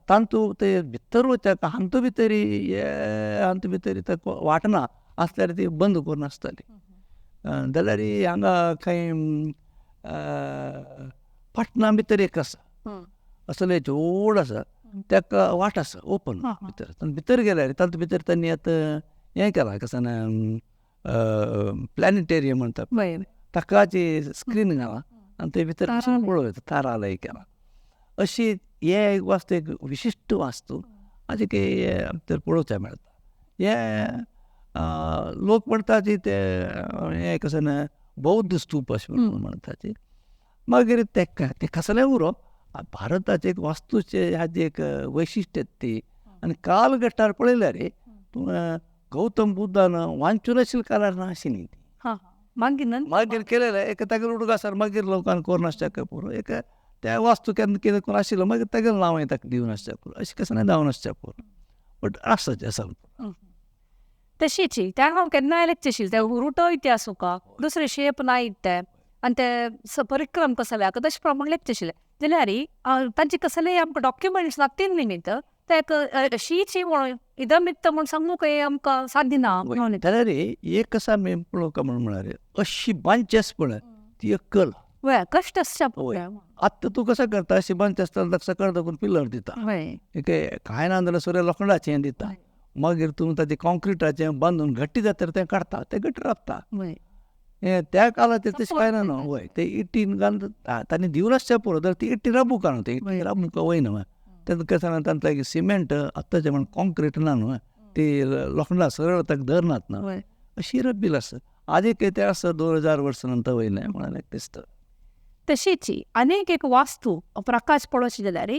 तातूंत ते भितर वचत हांतू भितर ताका वाटना आसल्यार ती बंद करून आसताली जाल्यार हांगा खंय पटना भितर एक आसा असले व्हड आसा ताका वाट आसा ओपन भितर गेल्यार तातूंत भितर तांणी आतां हें केलां कसान प्लॅनेटेरियम म्हणटा ताकाची स्क्रीन घाला आनी ते भितर पळोवया तारालय केलां अशी हे एक वास्तू एक विशिश्ट वास्तू हाजे भितर पळोवचें मेळटा हे लोक म्हणटाचे ते हें कसन बौध्द स्तूप अशें म्हणटाचे मागीर ते कसलें उरो भारताचे एक वास्तूचे हाजी एक वैशिश्ट्य ती आनी कालगटार पळयल्यार गौतम बुद्धान वांचून आशिल्ल्या काळार ना आशिल्ली ती मागीर केलेलें एक तागेर उडोवंक आसा मागीर लोकांक कोर नासता पुरो एक त्या वास्तू केन्ना कितें करून आशिल्लो मागीर तागेलें नांव ताका दिवन आसता पुरो अशें कसलें जावन आसता पुरो बट आसाचें आसा तशीची त्या हांव केन्नाय लेखचिशिल्लें ते रुटो इतिहास तुका दुसरे शेप नायत ते आनी ते परिक्रम कसले हाका तशे प्रमाण लेखचिशिल्लें जाल्यार तांचे कसलेय आमकां डॉक्युमेंट्स लागतील निमित्त ते शीची म्हणून इदमित्त म्हूण सांगूंक आमकां साध्य ना जाल्यार एक आसा आमी पळोवंक म्हळ्यार अशी बांदची आसा पळय ती एक कल कश्ट आसता आतां तूं कशें करता अशी बांदची आसता ताका सकयल दाखोवन पिलर दिता एक कांय ना जाल्यार सगळें लोखंडाचें दिता मागीर तूं ताचें कॉन्क्रिटाचें बांदून घट्टी जाता तें काडटा तें घट्ट रावता त्या काळाचेर तशें कांय ना न्हू वय ते इट्टीन घालून तांणी दिवन आसचें पळय जाल्यार ती इट्टी राबूंक न्हू ती इट्टी राबूंक वयना तेन्ना कशें जाता तांतलें सिमेंट आतांचें म्हण कॉन्क्रीट ना न्हू ती लोखंडां सरळ ताका धरनात ना अशी रब्बील आसा आदी कितें आसा 2000 वर्सां नंतर वयलें म्हणून दिसता तशीची अनेक एक वास्तू प्रकाश पळोवची जाल्यार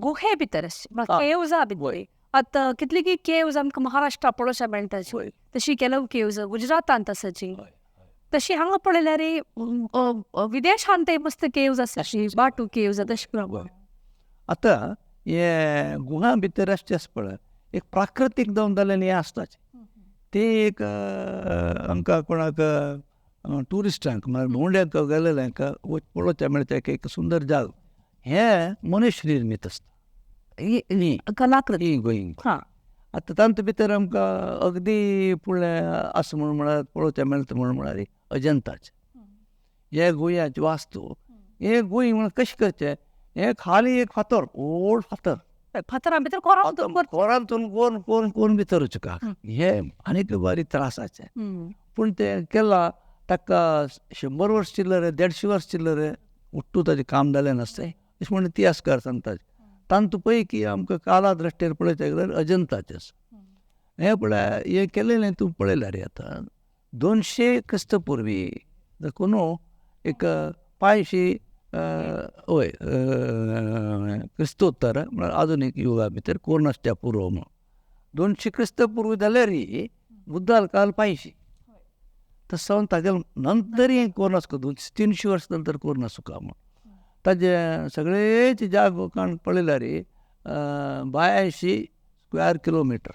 गुहे भितर केव्जा भितर आतां कितली केव्ज आमकां महाराष्ट्रा पळोवच्या मेळटाची तशी केलो केव्ज गुजरातांत आसाची तशी हांगा पळयल्यार विदेशांतय मस्त केव्ज आसा बाटू केव्ज तशें प्रमाण आतां हे गुहा भितर आसचें आसा पळय एक प्राकृतीक जावन जाल्लें हें आसताचें तें एक आमकां कोणाक ट्युरिस्टांक म्हळ्यार भोंवड्यांक गेलेल्यांक पळोवचें मेळटा एक सुंदर जाग हें मनुश्य निर्मीत आसता कलाकृती गोंयक आतां तांतूं भितर आमकां अगदी फुडलें आसा म्हूण म्हळ्यार पळोवचें मेळटा म्हूण म्हळ्यार अजंताचें हे गोंयाची वास्तू हे गुंय म्हणून कशें करचें, हे खाली एक फातर, व्हड फातर, फातरा भितर कोरांतून कोरांतून कोरून कोरून कोरून भितर वचूंका. हे आनीक बारीक त्रासाचें. पूण तें केलां, ताका 100 वर्स चिल्लरे 150 वर्स चिल्लरे उठ्ठू ताजें काम जालें नासलें अशें म्हणून इतिहासकार सांगतात. तांतू पैकी आमकां काला दृश्टेर पळयता गेल्यार अजंताचें आसा. हें पळय, हें केलेलें तूं पळयल्यार आतां 200 क्रिस्त पुर्वी देखून एक 500 हय क्रिस्तोत्तर म्हळ्यार आधुनीक युगा भितर कोर्नास्ट्या पुर्व म्हणून 200 क्रिस्त पुर्वी जाल्यारय बुद्धाल काल 500. तसं जावन ताजे नंतर कोर्नास 300 वर्स नंतर कोर्नासुका म्हणून ताजे सगळेच जाग काण पळयल्यार 82 स्क्वेअर किलोमिटर,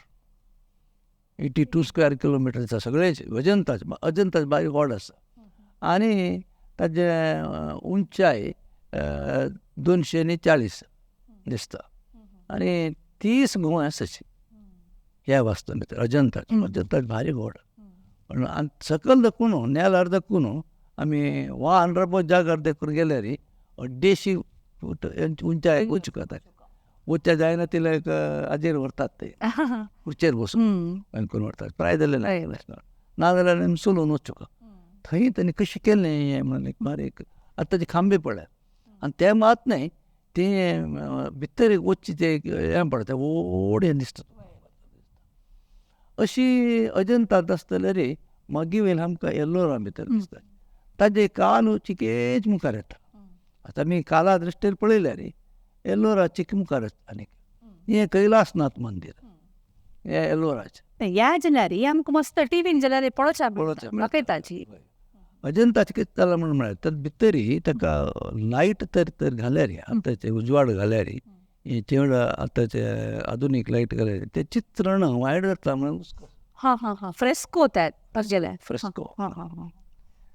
82 स्क्वेअर किलोमिटरचा सगळेच अजंताचे बारीक व्हड आसा. आनी ताजे उंचाय 240 दिसता. आनी 30 गुंय आसाची ह्या वास्तू भितर अजंताचे भारी व्हड. पण सकल देखून नेलार देखून आमी वाहन राबत जाग्यार देखून गेल्यार 150 फूट उंचाय वचूंक जाता. वचचें जायना तिला एक हाजेर व्हरतात, ते खुर्चेर बसून करून व्हरतात. प्राय जालें ना जाल्यार आमी चलून वचूंक. थंय तांणी कशें केलें हें म्हणून एक बारीक. आतां ताचे खांबे पळय, आनी ते मात न्हय, ते भितर वचचें तें हें पडटा, व्हड हें दिसता. अशी अजंतात आसतल्यार मागीर वयल्यान आमकां एल्लोरा भितर दिसता. ताजे काल चिकेच मुखार येता. आतां आमी काला दृश्टेर पळयल्यार एल्लोरा चिक मुखार येता. आनीक हें कैलासनाथ मंदीर हें एल्लोराचें. या जाल्यार आमकां मस्त टीव्हीन जाल्यार पळोवचें दाखयताची. अजंताचें कितें जालां म्हणून म्हळ्यार ताचे भितर ताका लायट तर घाल्यार, आतांचे उजवाड घाल्यार, चेड आतांचे आधुनीक लायट घाल्यार तें चित्रण वायट जाता म्हणून. फ्रेस्को ताजेले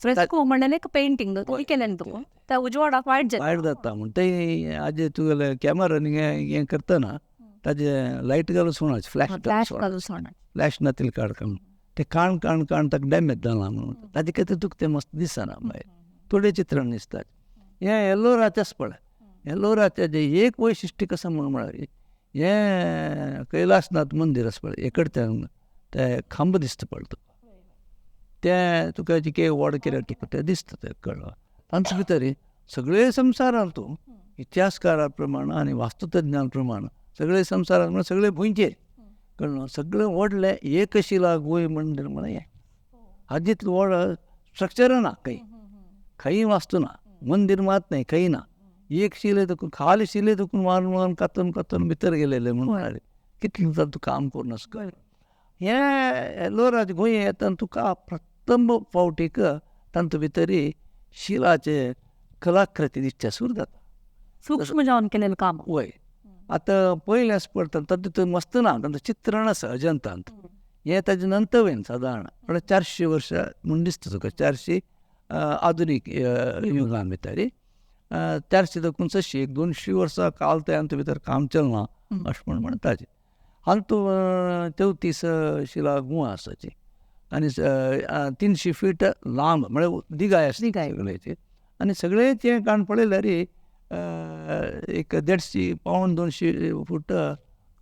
फ्रेस्को म्हणल्यार एक पेंटींग केलें तुका त्या उजवाडाक वायट जाता म्हूण तें हाजे तुगेले कॅमेरान हें करतना ताजे लायट घालून सोणाचे फ्लॅश नातील काडका म्हणून ते काण ताका डॅमेज जालां म्हणून ताजे खातीर तुका तें मस्त दिसना भायर. थोडे चित्रण दिसतात. हें एल्लोराचेंच पळय. एल्लोराचें जें एक वैशिश्ट्य कशें म्हणून म्हळ्यार हें कैलासनाथ मंदीर आसा पळय, हे कडच्यान ते खांब दिसता पळय तुका, तें तुका जिके व्हड कितें तुका तें दिसता. तें कळ्ळां. तांचे भितर सगळे संवसारांत तूं इतिहासकारा प्रमाण आनी वास्तुतज्ञान प्रमाण सगळे संवसारांत म्हळ्यार सगळे भुंयचेर कळ्ळो सगळें व्हडलें एकशिला गुंय मंदीर म्हळ्यार हें. हाजींतलें व्हड स्ट्रक्चर ना, खंयी वास्तू ना, मंदीर मात न्हय, खंयी ना. एक शिले देखून खाली शिले देखून मारून कातून भितर गेलेले म्हणून कितलें तूं काम करून आसा. हें एल्लोराचें गुंय येतना तुका प्रथम फावटीक तांतू भितर शिलाचे कलाकृती दिसचे सुरू जाता. सूक्ष्म जावन केलेलें काम. वय आतां पयलें आसा पळयता तातूंत मस्त ना, तांचो चित्रण आसा अजंतांत. हें ताजे नंतर सादारण म्हळ्यार 400 वर्सां म्हूण दिसता तुका. 400 आधुनीक युगां भितर 400 देखून 600 एक 200 वर्सां काल ते हांतू भितर काम चलना अशें म्हूण म्हणटाचे. हांतू 34 शिला गुहा आसाची आनी 300 फीट लांब म्हळ्यार दिगाय आसा सगळ्याची. आनी सगळेच हें काण पळयल्यार एक 150 पावण 200 फूट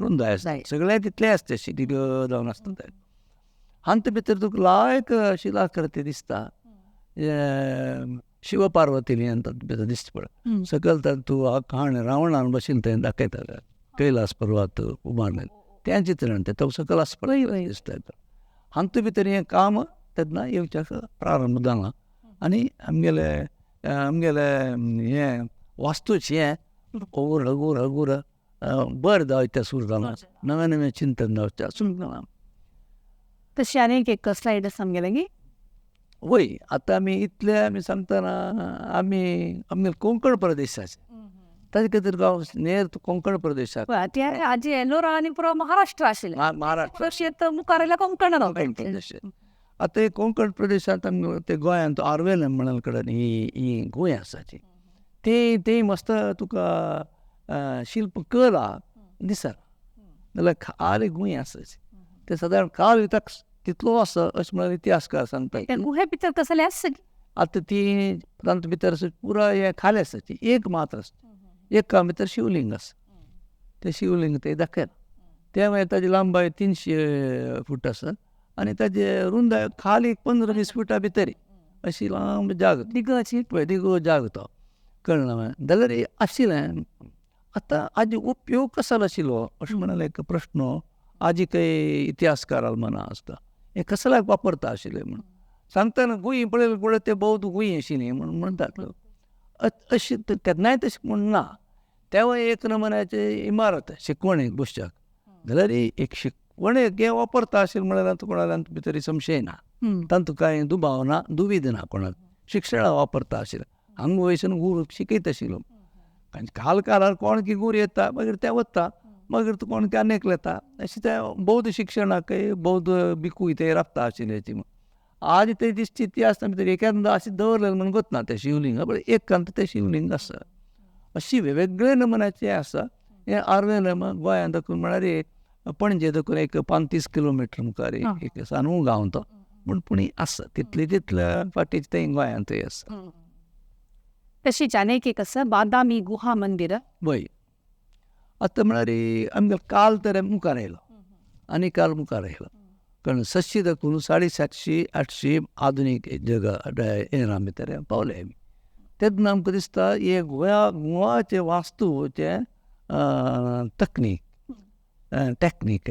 रुंदाय आसता. सगळे तितले आसता शिडी जावन आसता ते. हांतू भितर तुका लायक शिलाकृती दिसता. शिव पार्वती भितर दिसता पळय. सकयल तूं खाण रावणान बशीन थंय दाखयता कैलास पर्वत उबारलें तें चित्रण तें सकयल आसा पळय दिसता. हांतू भितर हें काम तेन्ना येवच्याक प्रारंभ जाला. आनी आमगेले हें वास्तूचें हें हगूर हगूर हगूर बरें जावचें सुरू जालां. नवें नवें चिंतन जावचें सुरू जालां. तशी आनीक एक स्लायड आसा आमगेले. वय आतां आमी सांगतना आमगे कोंकण प्रदेशाचे ताजे खातीर गांव नेर कोंकण प्रदेशाक आजी एल्लोरा आनी पुरो महाराष्ट्र आशिल्लें. महाराष्ट्र मुखार आयल्यार कोंकण प्रदेश. आतां हे कोंकण प्रदेशांत ते गोंयांत आर्वेलें म्हणले कडेन ही गोंय आसाची ती मस्त तुका शिल्पकला दिसना जाल्यार खाली गोंय आसाची. ते सादारण काल तितलो आसा अशें म्हळ्यार इतिहासकार सांगता. गुहे भितर कसले आसा आतां ती तांचे भितर असो पुरो हें खाली आसा ती एक मात्र आसा एका भितर शिवलिंग आसा तें शिवलिंग थंय दाखयलां ते मागीर ताजी लांबाय 300 फूट आसा आनी ताजे रुंदाय खाली 15-20 फुटां भितर अशी लांब जाग दिगाची पळय दिगो जाग तो कळ्ळें जाल्यार आशिल्लें आतां हाजे उपयोग कसो आशिल्लो अशें म्हणून एक प्रश्न आजी काही इतिहासकाराल मना आसता हें कसल्याक वापरता आशिल्लें म्हणून सांगतना गुयी पळयलें पळय ते बौद्ध गुयी आशिल्लीं म्हणून म्हणटात अशी केन्नाय तशें म्हण ना तेव्हा एक नमुन्याचे इमारत शिकवणेक बसच्याक जाल्यार एक शिकवणेक हें वापरता आशिल्लें म्हळ्यार कोणाल्या भितर संशय ना तातूंत कांय दुबाव ना दुविध ना कोणाक शिक्षणाक वापरता आशिल्लें हांगा वयसून गुरू शिकयत आशिल्लो काल काळार कोण की गुरू येता मागीर ते वता मागीर तूं कोण की आनेक येता अशें ते बौद्ध शिक्षणाकय बौद्ध भिकूय ते राबता आशिल्ले आज ते दिसची ती आसता भितर एखादा अशें दवरलेलें म्हणून गोतना तें शिवलिंग पण एकांत तें शिवलिंग आसा अशी वेगवेगळे नमुन्याचे आसा हें आर्वेलम गोंयांत देखून म्हळ्यार पणजे देखून एक 35 किलोमिटर मुखार एक सानू गांव तो पूण पुणी आसा तितल्या फाटीच तें गोंयांतूय आसा तशीच आनीक एक आसा बादामी गुहा मंदिर वय आतां म्हळ्यार आमगे काल तर मुखार आयलो आनी काल मुखार आयलो कारण 700 देखून 750-800 आधुनीक जग येरा भितर पावले आमी तेन्ना आमकां दिसता हे गोवाचे वास्तूचे टॅक्नीक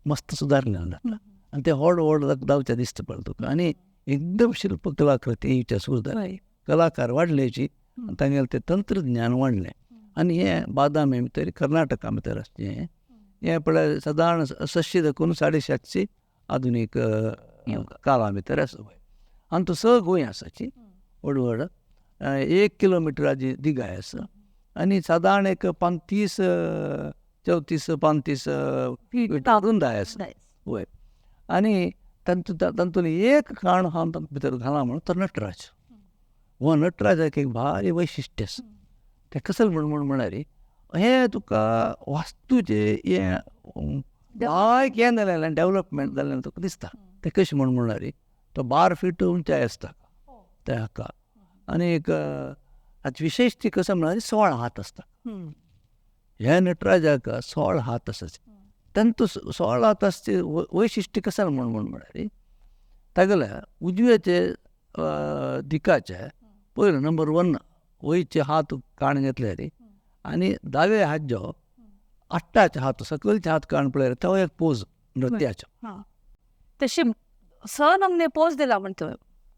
मस्त सुदारलें जाता आनी ते व्हड जावचें दिसता पळय तुका आनी एकदम शिल्प कलाकृतीच्या सुदार कलाकार वाडलेची तांगेलें तें तंत्रज्ञान वाडलें आनी हें बादामी भितर कर्नाटका भितर आसचें हें पळय सादारण 700 देखून 750 आधुनीक काळा भितर आसा आनी तो स गोंय आसाची व्हड 1 किलोमिटराची दिगाय आसा आनी सादारण एक 34-35 रुंदाय आसा वय आनी तातूंत एक खाण हांव तातूंत भितर घाला म्हणून तो नटराज हो नटराजाक एक भारी वैशिश्ट्य आसा तें कसलें म्हळ्यार हें तुका वास्तूचे हें बायक हें जालें डेवलपमेंट जालें तुका दिसता तें कशें म्हळ्यार तो 12 फीट उंचाय आसता त्या हाका आनी एक हाची विशेशती कसो म्हळ्यार 16 हात आसता ह्या नटराजाक 16 हात आसात तांतूं 16 हात आसचे वैशिश्ट्य कसो म्हळ्यार तागेल्या उजव्याचे दिकाचे पयलो नंबर 1 वयचे हात काण घेतल्यार आनी दावे हात जो आट्टाचे हात सकयलचे हात काण पळयल्यार तो एक पोज नृत्याचो तशी स नमने पोज दिला म्हणतो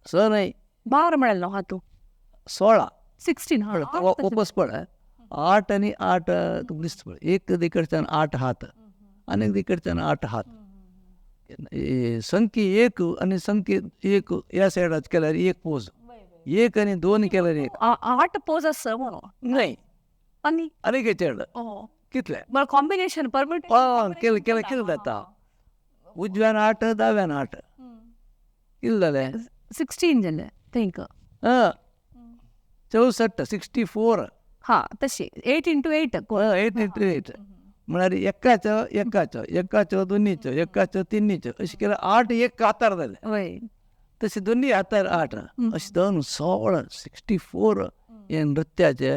स न्हय 12 म्हळें न्हू हातू 16 ओपस पळय 8 आनी 8 तुका दिसता पळय एक दिकडच्यान 8 हात आनी एक दिकडच्यान 8 हात संख्या 1 आनी संख्या 1 ह्या सायडाच केल्यार एक पोज 1 आनी 2 केल्यार एक 8 पोज आसा म्हणून न्हय आनी आनी चेड कितले कॉम्बिनेशन परमिट केलें जाता उजव्यान 8 दाव्यान 8 कितले जालें 16 जालें थिंक 64 हा तशी 8 into 8 8 into 8 म्हळ्यार एकाचो दोनीचो एकाचो तिनीचो अशें केल्यार 8 एक हातार जाले वय तशें दोनी हातार 8 अशें दोन 64 हें नृत्याचे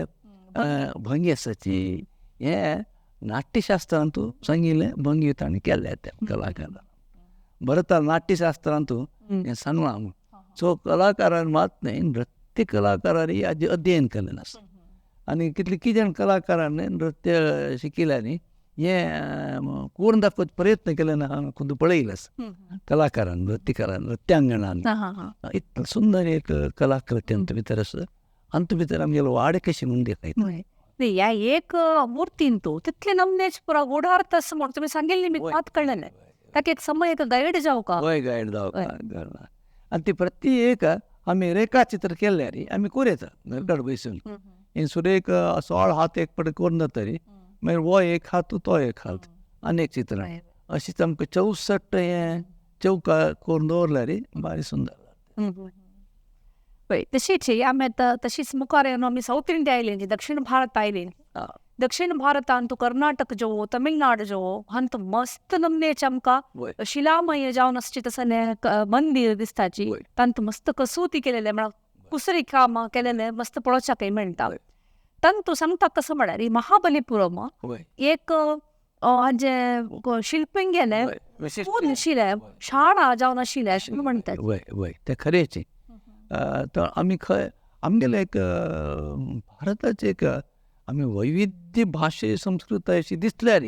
भंगी आसाची हें नाट्यशास्त्रांत सांगिल्लें भंगी ताणें केल्ले त्या कलाकारान भरता नाट्यशास्त्रांत हें सांगलां सो कलाकारान मात न्हय नृत्य कलाकारांनी हाजें अध्ययन केलें नासता आनी कितें जाण कलाकारांनी नृत्य शिकिल्यांनी हें करून दाखोवचो प्रयत्न केले ना हांवें खुद पळयलें आसा कलाकारान नृत्यांगणान इतलें सुंदर एक कलाकृती अंत भितर आसा अंत भितर आमगेलो वाडे कशी म्हूण देखायता ह्या एक मुर्तीन तूं तितले नमनेच पुरो गुढार्थ आसा म्हूण तुमी सांगिल्लें मी मात कळलें ताका एक समय एक गायड जावका हय गायड जावका आनी ती प्रत्येक आमी रेखाचित्र केल्यार आमी कोरयता घराकडेन बसून हें सुरेख 16 हात एक पट करून जातरी मागीर हो एक हात तो एक हात आनी एक चित्र अशीच आमकां 64 हें चौका करून दवरल्यार भारी सुंदर पळय तशीच आमी आतां तशीच मुखार येवन आमी सावथ इंडिया आयली दक्षिण भारत आयली दक्षिण भारतान तूं कर्नाटक जो तमिळनाड जो हंत मस्त नमनेचे आमकां वय शिलामय जावन आसचे तसले मंदिर दिसताची वय तांत मस्त कसोती केलेले म्हळ्यार कुसरी काम केलेले मस्त पळोवच्याकय मेळटा वय तांत तूं सांगता कसं म्हळ्यार ही महाबलीपुरम वय एक हाजे शिल्पींग गेले वय विशेष खून आशिल्ले शाळा जावन आशिल्ले अशें म्हणटात. वय वय ते खरेंचे तर आमी खंय आमगेले एक भारताचे एक आमी वैविध्य भाशे संस्कृताय अशी दिसल्यार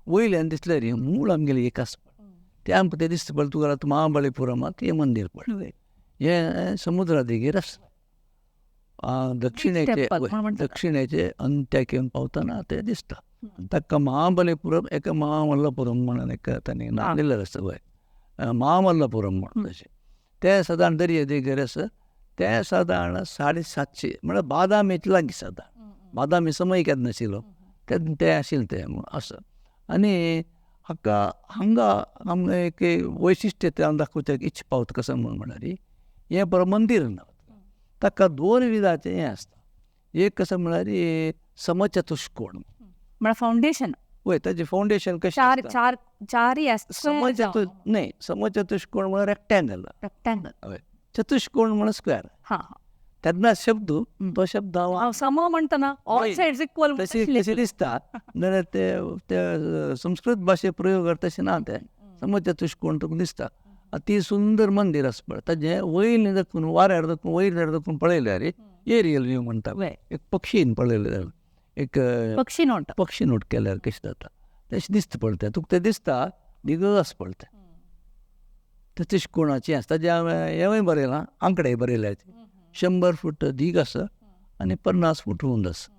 वयल्यान दिसल्यार मूळ आमगेले एक आसता ते आमकां ते दिसता पळय तुका आतां महाबळीपुरमांत हें मंदीर पळय हें समुद्रा देगेर आसा दक्षिणेचे temple म्हणून म्हणटात. दक्षिणेचे अंत्याक येवन पावतना ते दिसता ताका महाबलीपुरम एका महामल्लपुरम म्हणून एक ताणें नांव दिल्लें आसा वय महामल्लपुरम म्हणून तशें ते सादारण दर्या देगेर आसा ते सादारण 750 म्हळ्यार बादामीचे लागीं सादारण बादामी समय केन्ना नाशिल्लो ते आशिल्ले ते असं आनी हांगा आमकां एक वैशिश्ट्य ते हांव दाखोवच्याक इच्छा पावता कसं म्हळ्यार हें बरो मंदीर ना ताका 2 विधाचें हें आसता एक कसं म्हळ्यार समचतुश्कोण म्हळ्यार फावंडेशन वय ताजें फावंडेशन कशें चार आसता? चार चारय आसता न्ही समचतुश्कोण म्हळ्यार रेक्टेंगल रेक्टेंगल हय चतुश्कोण म्हळ्यार स्क्वेअर हा तेन्ना शब्द तो शब्द हांव सम म्हणटना ऑल साइड्स इक्वल तशें दिसता जाल्यार ते संस्कृत भाशे प्रयोग तशें ना ते समचतुश्कोण तुका दिसता ती सुंदर मंदीर आसा पळय ताजें वयर दखून वाऱ्यार दखून वयर दखून पळयल्यार एरियल व्यू म्हणटा एक पक्षीन पळयलें एक पक्षी नोट पक्षी नोट केल्यार कशें जाता तशें दिसता पळय तें तुका तें दिसता दिगळ आसा पळय तें चतुश्कोणाचें आसा ताजें हेंवूय बरयलां आंकडेय बरयल्यात 100 फूट दीग आसा आनी 50 फूट रुंद आसा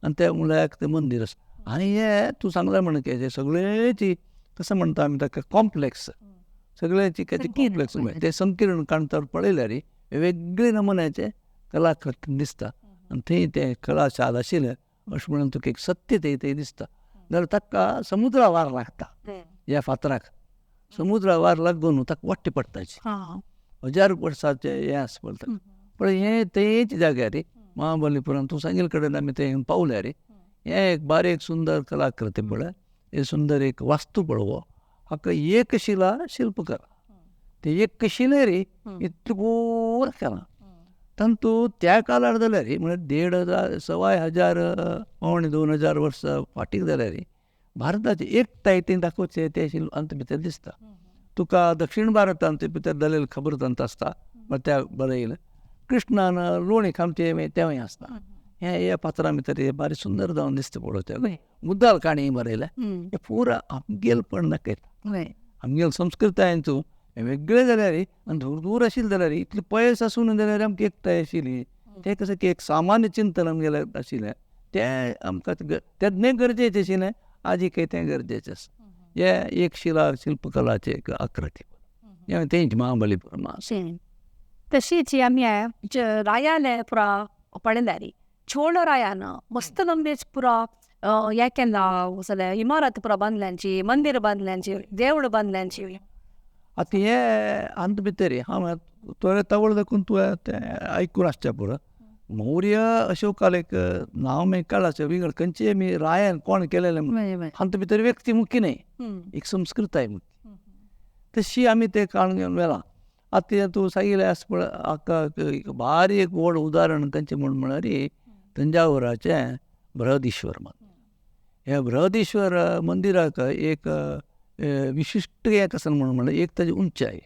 आनी त्या मुळ्याक तें मंदीर आसा आनी हें तूं सांगलें म्हण की सगळेची कसं म्हणटा आमी ताका कॉम्प्लेक्स सगळेची कॉम्प्लेक्स ते संकीर्ण काणतार पळयल्यार वेगळे नमुन्याचे कलाकृती दिसता आनी थंय तें कला शाल आशिल्लें अशें म्हणून तुका एक सत्य थंय दिसता जाल्यार ताका समुद्रा वार लागता ह्या फातराक समुद्रा वार लागून ताका वाट्टी पडटाची 1000 वर्साचें हें आसा पळय पण हें तेच जाग्यार महाबलीपुरम तूं सांगिल्ले कडेन आमी थंय पावल्यार हें एक बारीक सुंदर कलाकृती पळय हे सुंदर एक वास्तू पळय हाका एकशिला शिल्पकार ते एकशिलेर इतलें गोर केलां तांतू त्या काळार जाल्यार म्हळ्यार 1500 पावणे 2000 वर्सां फाटीक जाल्यार भारताचे एकठांय तें दाखोवचें ते अंत भितर दिसता तुका दक्षिण भारतांत ते भितर जालेले खबर तंत आसता त्या बरयलें कृष्णान लोणी खामचे तेवूय आसता हे पात्रां भितर हे बारी सुंदर जावन दिसता पळोवचें मुद्दाल काणी बरयल्या हे पुरा आमगेलपण दाखयता आमगेल संस्कृतायेंचो वेगळे जाल्यार आनी दूर दूर आशिल्ले जाल्यार इतली पयस आसून जाल्यार आमकां एकठांय आशिल्ली तें कसं की एक सामान्य चिंतन आमगेलें आशिल्लें तें आमकां तें न्ही गरजेचें आशिल्लें आजीकय तें गरजेचें आसा हे एक शिल्पकलाचें एक आकृती हें तेंच महाबलीपुरम तशीच आमी रायाले पुरा पळयल्यार चोळ रायान मस्त नमनेच पुरा हें केलां जाल्यार इमारत पुरा बांदल्यांची मंदीर बांदल्यांची देवळ बांदल्यांची आतां हे अंत भितर हांव थोडे तवळ देखून तुवें तें आयकून आसचें पुरो मौर्य अशोकाल एक नांव मागीर कळाचें विंगड खंयचे आमी रायान कोण केलेलें अंत भितर व्यक्ती मुख्य न्ही एक संस्कृताय मुख्य तशी आमी तें काळून घेवन वेला आतां तूं सांगिल्लें आसा पळय हाका भारी एक व्हड उदाहरण खंयचें म्हळ्यार तंजावुराचें बृहदीश्वर मंदीर हे बृहदीश्वर मंदिराक एक विशिश्ट एक आसा म्हळ्यार एक ताजी उंचाय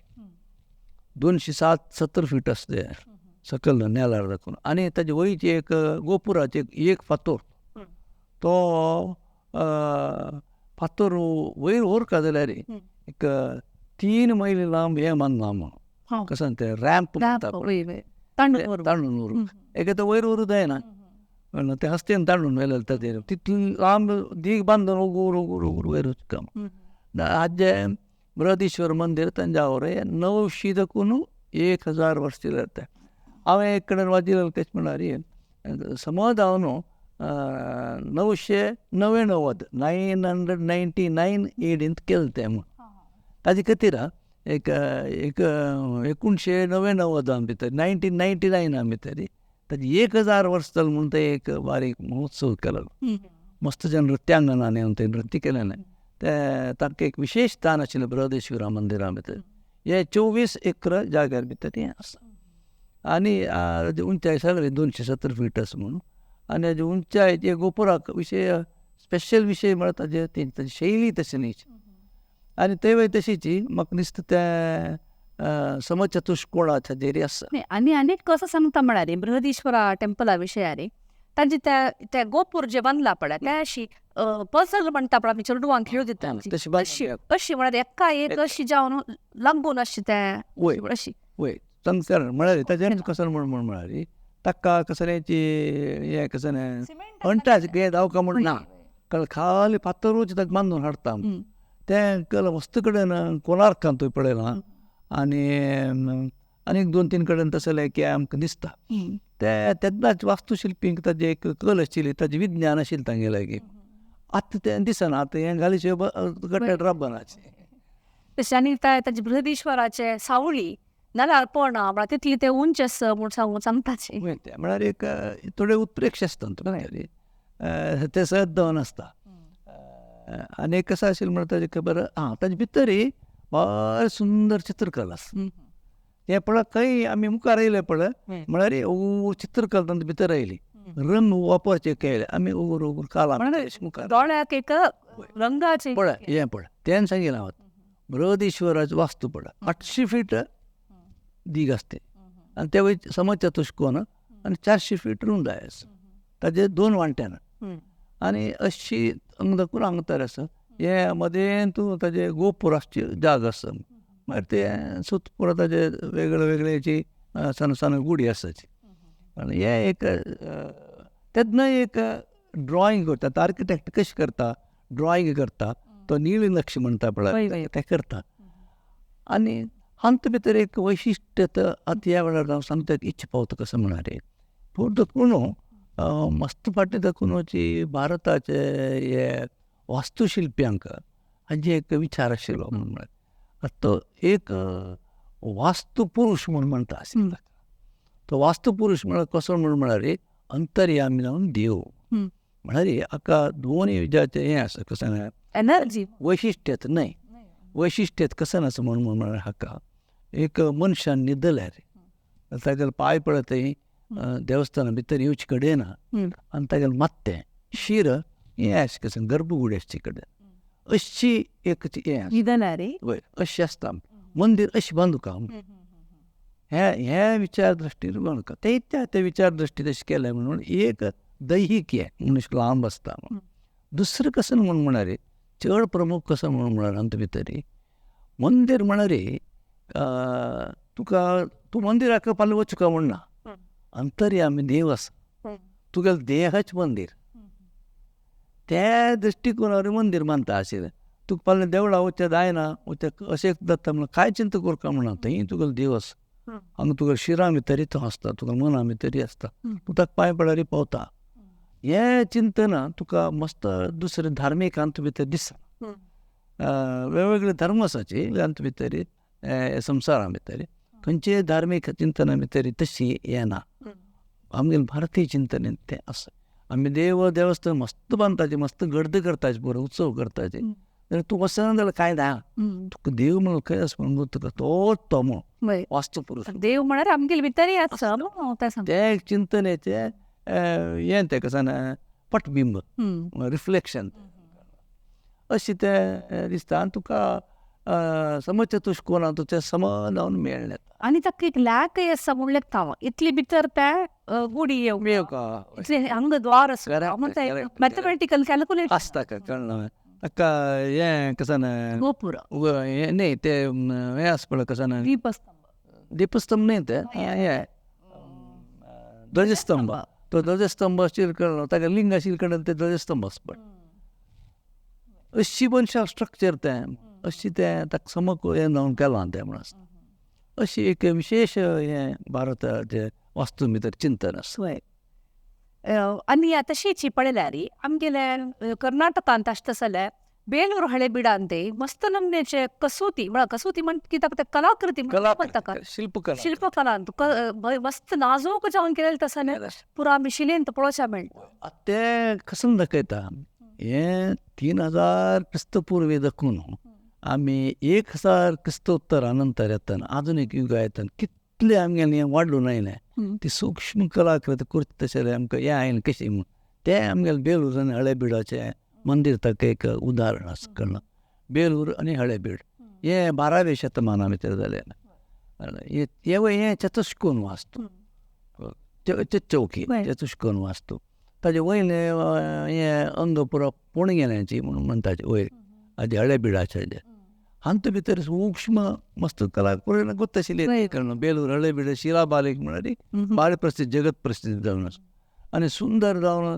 270 फीट आसता सकयल नेलार दाखोवन आनी ताजे वयरची एक गोपुराचे एक फातर तो फातर वयर व्हरता जाल्यार एक 3 मैल लांब हें बांदलां म्हणून कसं तें रॅम्प ताणून व्हरूंक एक तो वयर व्हरूं जायना ते हस्तेन ताणून व्हेलें ताजेर तितली लांब दीग बांदून उगूर उगूर उगूर वयर वचूं आजे बृहदीश्वर मंदीर तंजावर हे 900 देखून 1000 वर्सां जाता हांवें एक कडेन वाचिल्लें कशें म्हळ्यार समज हांव न्हू 999 एडींत केलें तें म्हूण ताजे खातीर एक 1999 भितर 1999 भितर ताजी 1000 वर्सां जालें म्हूण ते एक बारीक महोत्सव केलो मस्त जे नृत्यांगणाने ते नृत्य केलें ते तांकां एक विशेष स्थान आशिल्लें बृहदेश्वरा मंदिरा भितर. हे 24 एकर जाग्यार भितर हें आसा. आनी हेजी उंचाय सगळी 270 फीट आसा म्हणून. आनी हेजी उंचाय जे गोपुराक विशय स्पेशल विशय म्हळ्यार ताजी शैली तशी न्ही. आनी ते वेळी तशीची म्हाका दिसता ते समचतुश्कोणाच्या जेरी आसा. नाही, आणि अनेक कसं सांगता म्हळ्यार बृहदीश्वरा टेम्पला विशयारी तांचे ते गोपूर जे बांदला पळय ते अशी पझल म्हणटा पळय आमी चेडवांक खेळू दिता तशी अशी म्हळ्यार एका एक अशी जावन लागून अशी ते वय अशी वय संसार म्हळ्यार ताजेर कसं म्हण म्हळ्यार ताका कसल्याची हें कसं अंटाच हे जावका म्हण ना खाली फातरूच ताका बांदून हाडटा. तें कल मस्त कडेन कोणार्कांत थंय पळयलां आनी 2-3 कडेन तसलें की आमकां दिसता. तेन्नाच वास्तुशिल्पींक ताजें एक कल आशिल्ली, ताजें विज्ञान आशिल्लें तांगेलें की आतां तें दिसना. आतां हें घालीचे गट्ट्यार राबनाचे तशें. आनी ताजे बृहदीश्वराचे सावळी नाल्यार पोणा म्हळ्यार तितली ते उंच आसा म्हूण सांगताचे. म्हळ्यार एक थोडे उत्प्रेक्ष आसता ते सहज जावन आसता. आनी एक कसो आशिल्लो म्हळ्यार ताजे खबर ताजे भितरय बरें सुंदर चित्रकला आसा. हें पळय खंय आमी मुखार येयले पळय म्हळ्यार चित्रकला तांचे भितर आयली. रंग वापरचे कळले आमी उगोर काला मुखार दोळ्याक एक रंगाचे पळय हें पळय तें सांगिल्लें हांव बृहदीश्वराचो वास्तू पळय 800 फीट दीग आसता आनी ते वयर समचतुश्कोण आनी 400 फीट रुंदाय आसा. ताजे 2 वांट्यान आनी अशी अंगदकून हांगातर आसा. हे मदें तूं ताजे गोपुराची जाग आसा मागीर ते सुतपुरा ताजे वेगळे वेगळेची सन गुडी आसाची. आनी हे एक तेन्ना एक ड्रॉइंग करता आर्किटेक्ट कशें करता ड्रॉइंग करता तो नील नक्षी म्हणटा पळय ते करता. आनी हांत भितर एक वैशिश्ट्य आतां ह्या वेळार हांव सांगता इच्छा पावता कसो म्हणार पूण देखून मस्त फाटी देखूनची भारताचे हे वास्तुशिल्प्यांक हाजे एक विचार आशिल्लो म्हळ्यार तो एक वास्तुपुरुश म्हूण म्हणटा आशिल्लो. तो वास्तुपुरुश म्हळ्यार कसो म्हळ्यार अंतर्यामी जावन देव म्हळ्यार हाका दोन विजाचे हें आसा कसो एनर्जी वैशिश्ट्यत न्हय वैशिश्ट्यत कसं आसा म्हळ्यार हाका एक मनशान न्हिदल्यार तागेले पांय पळय थंय देवस्थाना भितर येवचे कडेन आनी तागेलें मात्तें शीर हें अशें कशें गर्भकुडी आसचे कडेन अशी एक हें वय अशें आसता. मंदीर अशें बांदूका हे विचार दृश्टीर बांदूका ते विचार दृश्टी तशें केलें म्हणून एक दैहीक हें मनुश्य लांब आसता. दुसरें कसं म्हळ्यार चड प्रमुख कसो म्हळ्यार अंत भितर मंदीर म्हळ्यार तूं मंदिराक पावले वचुका म्हणना अंतर्यामी देव आसा तुगेलें देहाच मंदीर त्या दृश्टीकोनार मंदीर बांदता आशिल्लें. तुका पावलें देवळा वचत जायना वचत अशें जाता म्हणून कांय चिंता करता म्हणना थंय तुगेलो देव आसा हांगा तुगेल्या शिरा भितरय तो आसता तुगेल्या मना भितरय आसता तूं ताका पांय पडल्यार पावता. हें चिंतना तुका मस्त दुसरें धार्मीक अंत भितर दिसता. वेगवेगळे धर्म आसाचे अंत भितर संवसारा भितर खंयचेय धार्मीक चिंतना भितर तशी येना. आमगेले भारतीय चिंतनेंत तें आसा. आमी देवस्थान मस्त बांदताचे मस्त गर्द करताचे पुरो उत्सव करताचे जाल्यार तूं वचना जाल्यार कांय ना तुका देव म्हणून खंय आसा म्हणून तुका तोच तो म्हूण वास्तुपुरुश देव म्हळ्यार आमगेले भितरय आसा ते चिंतनेचे हें तें कसान पटबिंब रिफ्लेक्शन अशें तें दिसता. आनी तुका समचतुश्कोणांत तें समान जावन मेळ्ळें. आनी ताका एक लॅकय आसा म्हणलें हांव इतली भितर ते गुडी येवका हांगा द्वार आसा मॅथमॅटिकल कॅल्क्युलेट आसता कळना ताका हें कसान गोपूर हें न्ही ते हें आसा पळय कसान दिपस्तंभ न्ही ते हें ध्वजस्तंभ तो ध्वजस्तंभ आशिल्ले कळना ताका लिंग आशिल्ले कडेन ते ध्वजस्तंभ आसा पळय अशी मनशां स्ट्रक्चर तें अशी तें ताका समक हें जावन केलां तें म्हण आसता. अशी एक विशेष हें भारताचें वास्तू भितर चिंतन आसा. आनी तशीच पळयल्यार आमगेले कर्नाटकांत आसता जाल्यार बेलूर हळेबीडांत मस्त नमनेचे कसोती म्हळ्यार कसोती म्हणटा कित्याक ते कलाकृती शिल्पकलांत मस्त नाजूक जावन केलेले तसा पुरो आमी शिलेंत पळोवच्या मेळटा. ते कसं दाखयता हे 3000 क्रिस्तपूर्वी दखून आमी 1000 क्रिस्तोत्तरा नंतर येतना आधुनीक युगा येतना कितले आमगेले हें वाडून आयलें ती सूक्ष्म कलाकृती करता तशें आमकां हें आयलें कशें म्हूण तें आमगेलें बेलूर आनी हळेबीडाचें मंदीर ताका एक उदाहरण आसा कळ्ळें. बेलूर आनी हळेबीड हें 12व्या शेतमाना भितर जालें. हें चतुश्कोन वास्तू चौकी चतुश्कोन वास्तू ताजे वयलें हें अंग पुरो पोणगेल्यांची म्हणून म्हणटाचे वयर हाजे हळेबीडाचे हांत भितर सूक्ष्म मस्त कलाकृती गोत्तशिल्ली कळ्ळें. बेलूर हळेबीड शिलाबालीक म्हणल्यार बाळ प्रसिद्ध जगत प्रसिद्ध जावन आसा आनी सुंदर जावन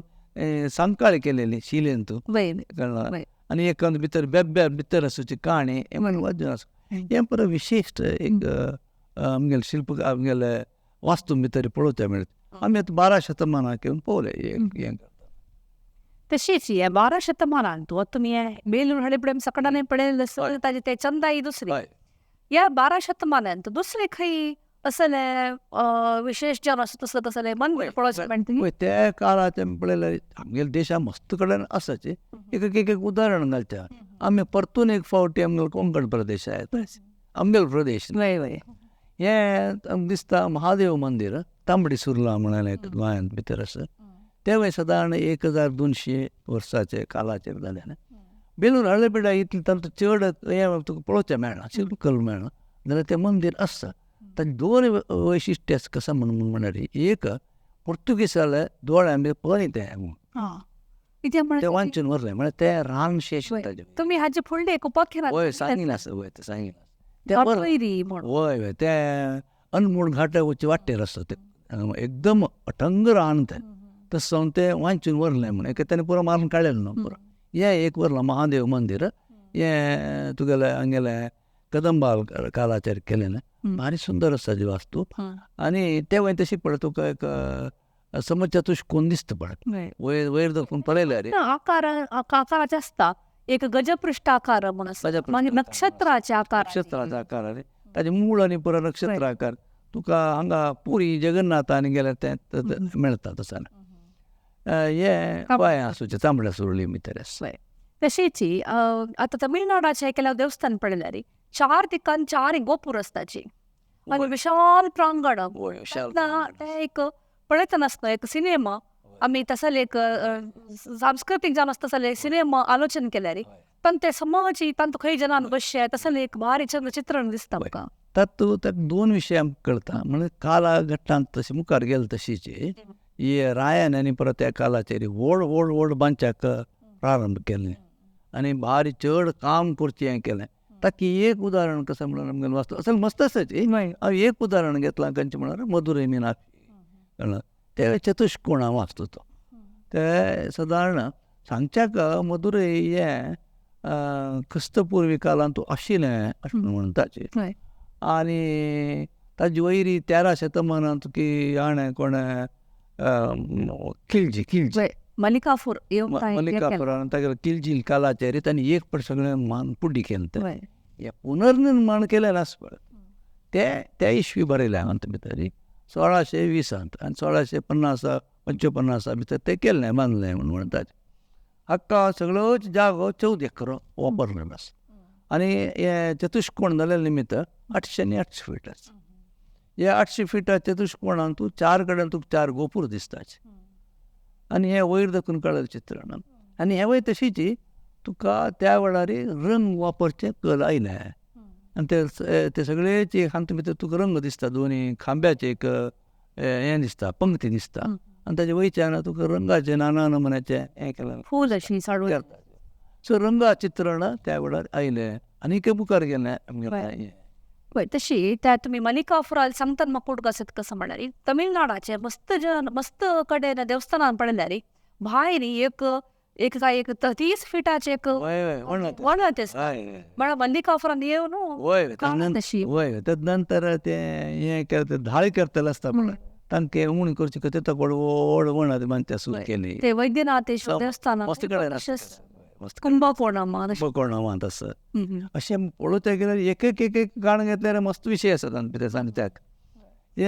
सांकाळी केलेली शिलेंत कळ्ळें. आनी एकांत भितर बेब्या भितर आसूची काणी हें म्हणून वाजून आसा. हें पुरो विशेश्ट एक आमगेले शिल्प आमगेले वास्तू भितर पळोवच्या मेळटा. आमी आतां 12 शेतमानाक येवन पळोवलें हें तशीच हे 12 शतमानान तूं तुमी हे बेलूर हळेबीड सकाळी पळयलें ताजे ते चंदाई दुसरी ह्या 12 शतमानान दुसरे खंय असले विशेष जन आसा तसले तसले मंदीर पळोवचें मेळटा. त्या काळाचें पळयल्यार आमगेले देशांत मस्त कडेन आसाचे. एक उदाहरण घालचें आमी परतून एक फावटी आमगेलो कोंकण प्रदेश आसा आमगेलो प्रदेश हें आमकां दिसता महादेव मंदीर तांबडी सुर्ला म्हणून एक गोंयांत भितर आसा तें सादारण 1200 वर्साचे कालाचेर जालें. बेलूर हळेबीडा इतलें तांचो चड हें तुका पळोवचें मेळना शिल्पकला मेळना जाल्यार तें मंदीर आसता. ताचें दोन वैशिश्ट्य कसा म्हणल्यार एक पुर्तुगेजाले दोळ्यां भितर पळय तें वांचून व्हरलें म्हळ्यार तें रान शेश तुमी हाजे फुडले एक उपाख्यान वय सांगिना वय सांगिना वय तें अनमोल घाटावचे वाटेर आसा तें एकदम अठंग रान तें तशें जावन तें वांचून व्हरलें म्हणून ताणें पुरो मारून काडलेलो न्हू पुरो. हें एक व्हरलां महादेव मंदीर हें तुगेलें हांगेलें कदंबा कालाचेर केलें भारी सुंदर आसा जी वास्तू. आनी ते वय तशी पळय तुका एक समचतुश्कोन दिसता पळय वयर दखून पळयल्यार आकाराचे आसता एक गजपृश्ठ आकार म्हणून आसा नक्षत्राचे आकार ताजे मूळ आनी पुरो नक्षत्र आकार तुका हांगा पुरी जगन्नाथान गेल्यार तें मेळटा तसा. हें गोंय आसूचें तांबड्या सुर्ली भितर आसा. तशीच आतां तमिळनाडाचे केल्या देवस्थान पळयल्यार 4 दिकान 4 गोपूर आसताची आनी विशाल प्रांगण एक पळयतना आसता एक सिनेमा आमी तसले एक सांस्कृतीक जावन आसता तसले सिनेमा आलोचन केल्यार पण ते समाजी तांतू खंय जनान बसचे तसलें एक भारी चित्रण दिसता म्हाका. तातूंत दोन विशय आमकां कळटा म्हणजे काला घट्टांत तशें मुखार गेले तशीच हे रायन आनी परत त्या कालाचेर व्हड बांदच्याक प्रारंभ केलें आनी भारी चड काम करचें हें केलें. ताका एक उदाहरण कशें म्हणून आमगेलें वास्तू असल मस्त आसाची हांव एक उदाहरण घेतलां खंयचें म्हळ्यार मदुरई मिनाक्षी कळ्ळें. ते चतुश्कोणा वास्तू तो ते सादारण सांगच्याक मदुरई हें क्रिस्तपुर्वी कालांत आशिल्लें अशें म्हणटाचे आनी ताजे वयरी 13 शेतमानांत की हाणें कोणें खिलजी मल्लिकाफुरान तागेले खिलजी कालाचेर तांणी एक पट सगळें मान पुड्डी केलें तें हें पुनर्निर्माण केलें आसा पळय त्या इस्वी बरयलें हांवें भितर 1620 आनी 1650-55 भितर तें केल्लें बांदलें म्हणून म्हणटात. हाका सगळो जागो 14 एकर वापरलेलो आसा आनी हे चतुश्कोण जाल्या निमित्त 800 आनी 800 फीट आसा. हे 800 फिटा चतुश्कोणान तूं 4 कडेन तुका 4 गोपूर दिसताचे आनी हें वयर दखून काडलेलें चित्रण आनी हे वय तशीच तुका त्या वेळार रंग वापरचें कल आयलें आनी ते सगळेचे हांत भितर तुका रंग दिसता दोनी खांब्याचें एक हें दिसता पंक्ती दिसता आनी ताजे वयच्यान तुका रंगाचे नाना नमुन्याचें हें केलें फूल अशी साडू सो रंगा चित्रण त्या वेळार आयलें आनी मुखार गेलें आमगे. पळय तशी त्या तुमी मल्लिकाफुराल सांगतात म्हाका कुडक आसत कसं म्हळ्यार तमिळनाडाचे मस्त कडेन देवस्थानान पळयल्यार भायर एक 30 फिटाचे एक वणत आसा म्हळ्यार मल्लिकाफुरान येवन तशी नंतर तें हें केलें धाळी करतले आसता पळय तांकां उणी करची तें व्हड वणत बांदच्या सुरू केली ते वैद्यनाथेश्वर देवस्थान कुंभकोणांत आसा अशें पळोवचें गेल्यार एक गाण घेतल्यार मस्त विशय आसा तांचे भितर सांगत्याक. हे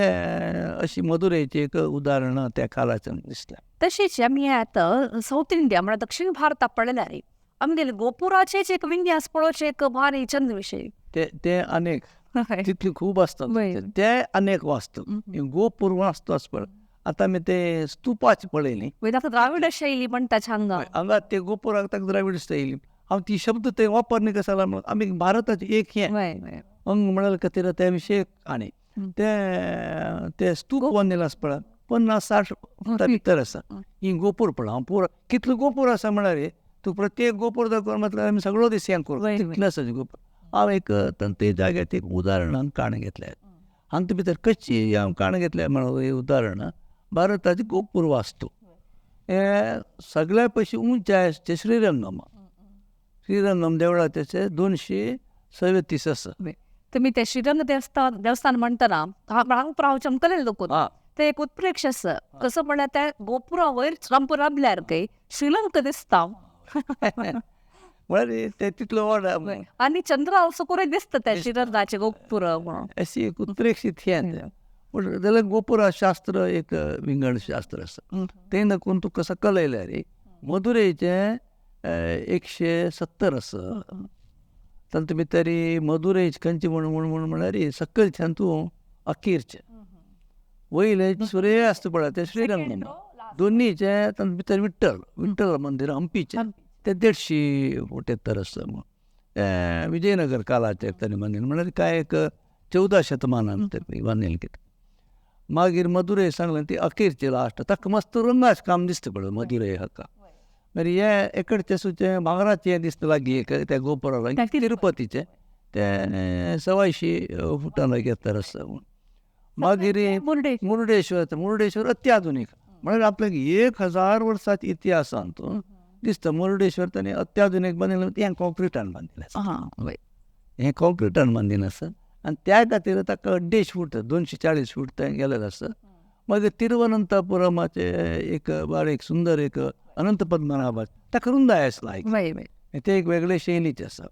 अशी मदुरेची एक उदाहरणं त्या काळाच्यान दिसल्या. तशीच आमी आतां साऊथ इंडिया म्हळ्यार दक्षिण भारताक पळयल्यार आमगेले गोपुराचेच एक विन्यास पळोवचे एक भारी छंद विशय. ते अनेक तितली खूब आसतात वय. ते अनेक वास्तव गोपूर वाचतोच पळय. आतां आमी ते स्तुपाची पळयली वय ताका द्राविड शैली म्हणटात हांगा. हांगा ते गोपुराक ताका द्राविड स्टाईल हांव ती शब्द ते वापरणे कसा लागलो आमी भारताचे एक हें वय वय अंग म्हणाल खातीर त्या विशयी आनी ते स्तूप बांदिल्ले आसा पळय 50-60 फुटां भितर आसा. ही गोपूर पळय हांव पुरो कितलो गोपूर आसा म्हळ्यार तूं प्रत्येक गोपूर दाखोवन म्हटल्यार आमी सगळो दीस हें करूं कितले आसा गोपूर. हांव एक ते जाग्यार एक उदाहरणान काण घेतलें. हांगा भितर कशी हांव काण घेतलें म्हणून उदाहरण भारताची गोपूर वास्तू हे सगळ्या पयशी उंचाय ते श्रीरंगम देवळाचे 237 आसा. तुमी ते श्रीरंग देवस्थान म्हणटना हांगा हांव चमकलें दोकून ते एक उत्प्रेक्ष आसा कसो म्हळ्यार त्या गोपुरा वयर राबल्यार खंय श्रीलंक दिसता म्हळ्यार ते तितलो व्हड आनी चंद्र सकूर दिसता त्या श्रीरंगाचे गोपुर म्हणून. अशी एक उत्प्रेक्षीत हें जाल्यार गोपुरा शास्त्र एक विंगड शास्त्र आसा. तें दाखोवन तुका सकयल येयल्यार मदुरेचे 170 आसा. तांचे भितर मदुरेच खंयचे म्हळ्यार सकयल्यान तूं अकीरचे वयले सुर्य आसता पळय ते श्रीरंगम दोनीचे तांचे भितर विठ्ठल मंदिर हंपीचे ते 150 आसा. विजयनगर काळाचे तरी बांदिल्ले म्हळ्यार काय एक 14 शतमानान ते बांदिल्ले कितें. मागीर मदुरे सांगलें ती अखेरचे लास्ट ताका मस्त रंगाचें काम दिसता पळय मदुरे हाका. मागीर हे एकडचे सुचे भांगराचे दिसता लागीं एक त्या गोपुरा लागीं तिरुपतीचे ते 125 फुटां लागीं आसा. मागीर मुर्डेश्वर अत्याधुनीक म्हळ्यार आपल्याक 1000 वर्सांच्या इतिहासांत दिसता मुर्डेश्वर ताणें अत्याधुनीक बांदिल्लें हें कॉंक्रिटान बांदिल्लें आसा. हें कॉंक्रिटान बांदिल्लें आसा आनी त्या खातीर ताका 150 फूट 240 फूट थंय गेलेलें आसा. मागीर तिरुवनंतपुरमाचे एक बारीक सुंदर एक अनंत पद्मनाभ ताका रुंदाय आसला ते एक वेगळे शैलीचे आसा.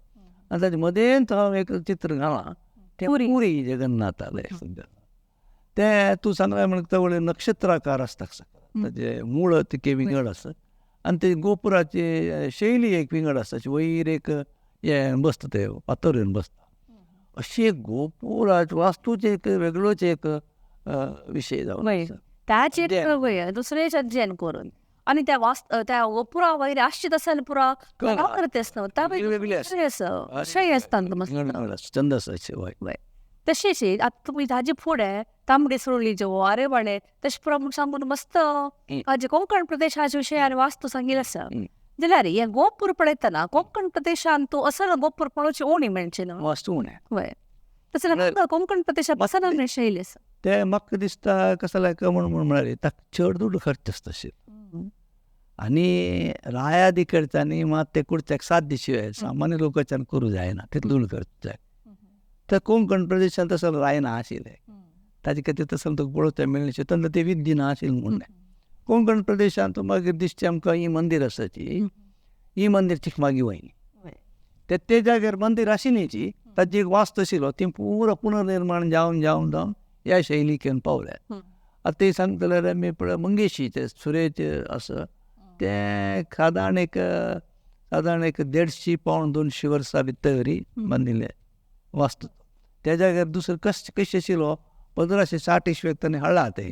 आनी ताचे मदेंच हांव एक चित्र घालां तें पुरी जगन्नाथालय ते तूं सांगलें म्हणटा नक्षत्राकार आसता ताचे मूळ तिके विंगड आसा आनी ते गोपुराची शैली एक विंगड आसा वयर एक हें बसता ते फातर येवन बसता अशी एक गोपुराचे वास्तूचे एक वेगळोच एक विशय जावन त्याचे दुसरेच अध्ययन करून आणि त्या गोपुरा वयर आश्चित असेल पुरा करतेस छंद आसा. तशेंच आतां तुमी ताजे फुडें तांबडी सुरळी ज्यो आरेवाळे तशें पुरा म्हूण सांगून मस्त हाजे कोंकण प्रदेशाचे विशयान वास्तू सांगिल्लें आसा. जाल्यार हे गोपूर पळयतना कोंकण प्रदेशांत तूं असल गोपूर पळोवची ओणी मेळची ना वास्तू उणें वय तशें कोंकण प्रदेशांत असल शैली आसा. ते म्हाका दिसता कसो लायक म्हणून म्हळ्यार ताका चड दूड खर्च आसता तशें आनी रायादी खर्चांनी मात ते कुडच्याक साध्य शिवाय सामान्य लोकांच्यान करूं जायना तितलो दूड खर्च जाय. त्या कोंकण प्रदेशांत तसो राय ना आशिल्ले ताजे खातीर तसो तुका पळोवचें मेळनाशिल्लें तेन्ना ते विधी ना आशिल्लें म्हणलें. कोंकण प्रदेशांत मागीर दिसचें आमकां ही मंदीर आसाची ही मंदीर चिकमागी वयली ते जाग्यार मंदीर आशिल्लीची ताची एक वास्त आशिल्लो ती पुरो पुनर्निर्माण जावन जावन जावन ह्या शैलीक येवन पावल्या. आतां ते सांगता जाल्यार आमी पळय मंगेशीचे सुरेश आसा ते सादारण एक 150 पावण 200 वर्सां भितर बांदिल्ले वास्तू. त्या जाग्यार दुसरो कशें आशिल्लो 1560 इस्वेक ताणें हाडला ते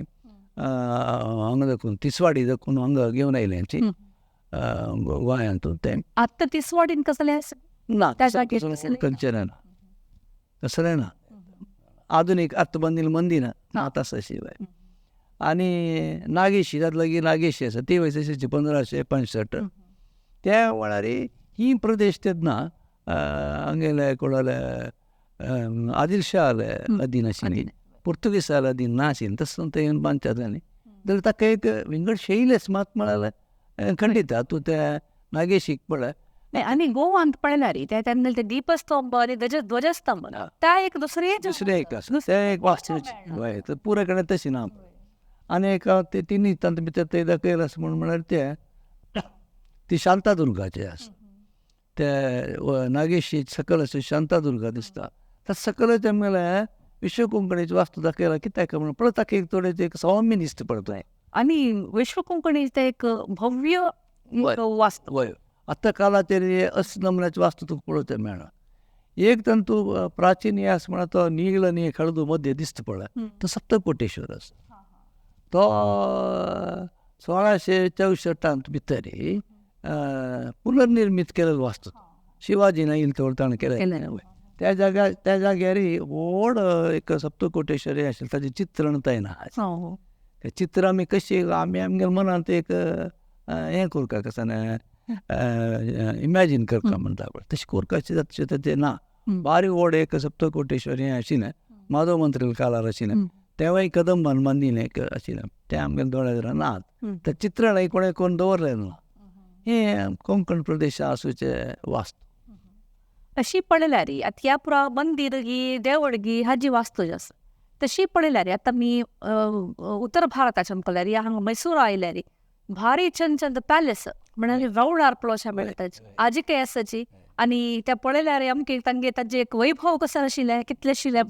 हांगा दाखोवन तिसवाडी दाखोवन हांगा घेवन आयले गोंयांत ते आतां तिसवाडीन कसलें आसा ना कल्चर ना तसलें ना आधुनीक आतां बांदिल्लें मंदीर ना तसो शिवाय. आनी नागेशी ताजे लागीं नागेशी आसा ती वर्साची 1565 त्या वेळार ही प्रदेश तेन्ना हांगेले कोणाले आदिल शाह अधीन आशिल्ली पुर्तुगेज अधीन ना आशिल्ली तसो ते येवन बांदतात जाल्यार ताका एक विंगड शैली आसा मात म्हळ्यार खंडीत तूं त्या नागेशीक पळय. आनी गोवांत पळयल्यार ते तेन्ना ते दीपस्तंभ आनी ध्वजस्तंभ त्या एक दुसरे एक आसा ते एक वास्तूची हय पुराय कडेन तशी ना. आनी एक ते तिनी तांचे भितर ते दाखयल आसा म्हळ्यार ती शांतादुर्गाचे आसा ते नागेशी सकल आसा शांतादुर्गा दिसता. सकल म्हळ्यार विश्व कोंकणीची वास्तू दाखयला कित्याक म्हणून पळय ताका एक थोडे एक सौम्य दिश्ट पडता. आणि विश्व कोंकणीचे एक भव्य एक वास्तू. वय आत्ता कालाचेर अशे नमुन्याची वास्तू तुका पळोवचें मेळना. एक तंतू प्राचीन हे आसा म्हणा तो नीळ आनी हळदू मध्ये दिश्ट पडला तो सप्तकोटेश्वर आसा. तो 1664 भितर पुनर्निर्मित केलेलो वास्तू. शिवाजीन येयले तेवळ ताणें केलें. त्या जाग्यार व्हड एक सप्तकोटेश्वर हें आशिल्लें ताजें चित्रण थंय ना. तें चित्र आमी कशें आमगेल्या मनांत एक हें करता कसान इमॅजीन करता म्हणटा पळय तशें करपाचें जाता तें ना. बारीक व्हड एक सप्तकोटेश्वर हें आशिल्लें माधव मंत्रेल काळार आशिल्लें. तेव्हाय कदंबान बांदिल्लें एक आशिल्लें तें आमगेल्या दोळ्यार नात. तें चित्रण कोणें करून दवरलें ना. हें कोंकण प्रदेशा आसूचें वास्तू. तशी पळयल्यार आतां ह्या पुरा मंदीर गी देवळ गी हाजी वास्तू जी आसा तशी पळयल्यार आतां आमी उत्तर भारताच्यान पळयल्यार हांगा मैसूर आयल्यार भारी चंद चंद पॅलेस म्हळ्यार रवळार पळोवचें मेळटाची आजिके आसाची. आनी ते पळयल्यार आमकां तांगे ताजें एक वैभव कसो आशिल्लें कितलें आशिल्लें.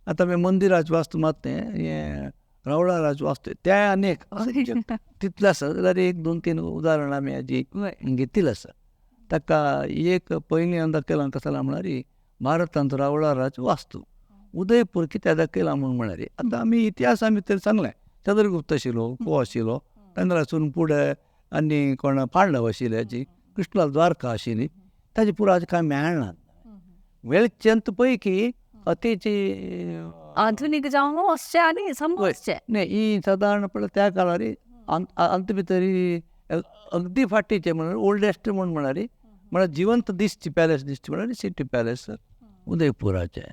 आतां आमी मंदिराची वास्तू मात हें रवळाराची वास्तू ते अनेक तितले आसा जाल्यार 1-2-3 उदाहरणां आमी हाजी घेतिल्लीं आसा. ताका एक पयलीं दाखयलां कसालां म्हळ्यार भारतांत रवळाराची वास्तू. उदयपूर कित्याक दाखयलां म्हळ्यार आतां आमी इतिहासा भितर सांगलें चंद्रगुप्त आशिल्लो को आशिल्लो तेन्नासून फुडें आनी कोण पांडव आशिल्ले हाजी कृष्ण द्वारका आशिल्ली ताजे पुराय कांय मेळना. वेळच्यंत पैकी अतिची आधुनीक जावं वचचें आनी समजचें न्ही ही सादारणपणान त्या काळार अंत भितर अगदी फाटीचें म्हळ्यार ओल्डेस्ट म्हळ्यार जिवंत दिसची पॅलेस दिसची म्हळ्यार सिटी पॅलेस उदयपुराचें.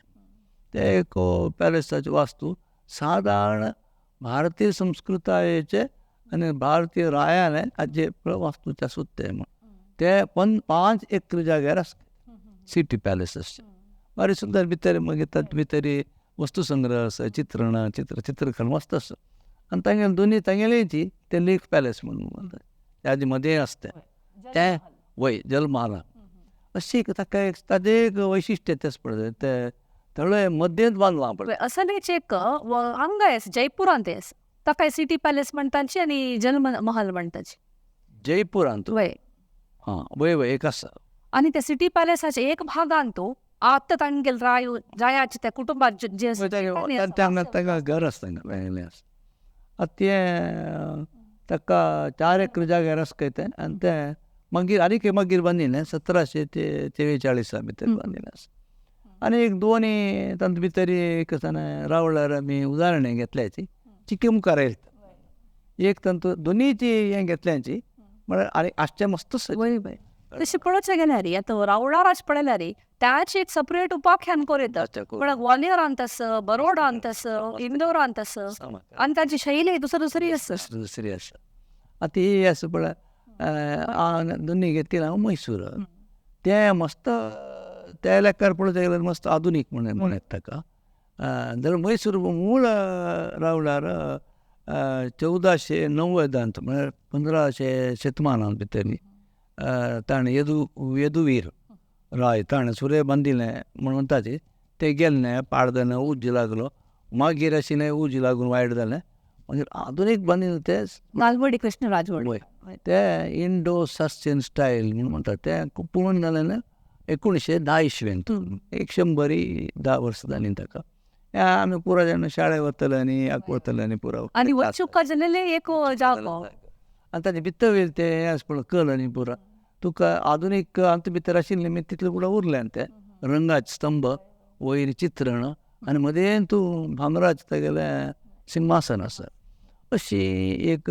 ते एक पॅलेसाची वास्तू सादारण भारतीय संस्कृतायेचे आनी भारतीय रायान हाजे वास्तूचे आसूत ते 5 एकर जाग्यार आसा सिटी पॅलेस आसा. बारी सुंदर भितर मागीर ताचे भितर वस्तू संग्रह आसा चित्रणां चित्रकला मस्त आसा. आनी तांगेली दोनी तांगेलीची ते लेक पॅलेस म्हणून म्हणटात ताजे मदें आसता तें वय जलमहाल अशी ताका एक ताजें एक वैशिश्ट्य तें पळय ते थोडे मध्येंत बांदलां पळय. असलेच एक हांगा जयपुरांत ताका सिटी पॅलेस म्हणटाची आनी जल महल म्हणटाची जयपुरांत वय. हां वय एक आसा. आनी त्या सिटी पॅलेसाच्या एक भागांत आतां तांगेल रायाचे त्या कुटुंबाचे जे तांकां घर आसा तांकां मेळिल्लें आसा. आतां तें ताका 4 एकर जाग्यार आसा खंय तें आनी तें मागीर मागीर बांदिल्लें 1744 भितर बांदिल्लें आसा. आनी एक 2 तांचे भितर एक रावळार आमी उदाहरणां घेतल्याची चिके मुखार येता. एक तंतू दोनीची हें घेतल्याची म्हळ्यार आनी आश्चर्य मस्त वय वय. तशें पळोवचें गेल्यार आतां रावळाराच पळयल्यार त्याची एक सपरेट उपाख्यान करीत म्हळ्यार ग्वालियरांत आसा बरोडांत आसा इंदोरांत आसा आनी ताची शैली दुसरी आसा. आतां ही आसा पळय दोनी घेतिल्लें हांव मैसूर तें मस्त त्या लेकार पळोवचें गेल्यार मस्त आधुनीक म्हणत ताका. जाल्यार मैसूर मूळ रावळार 1490 म्हळ्यार 1500 शेतमानांत भितर ताणें येदुवीर राय ताणें सुर्य बांदिल्लें म्हणून म्हणटाची ते गेल्ले पाड जालें उज्ज लागलो मागीर आशिल्लें उज्ज लागून वायट जालें मागीर आधुनीक बांदिल्लें तें नालवडी कृष्ण राजवड तें इंडो सर्स्यन स्टायल म्हणून म्हणटात तें पूर्ण जालें 1910 इसवेंत 110 वर्सां जालीं ताका. आमी पुरो जेन्ना शाळेक वतले आनी वतले आनी पुरो आनी वचूंक जालेलें एक जागो आनी ताजे भितर वयर ते हें आसा पळय कल आनी पुरो तुका आधुनीक अंत भितर आशिल्लें मागीर तितलें फुडें उरलें तें रंगाचे स्तंभ वयर चित्रण आनी मदें तूं भांगराचें तेगेलें सिंहासन आसा. अशी एक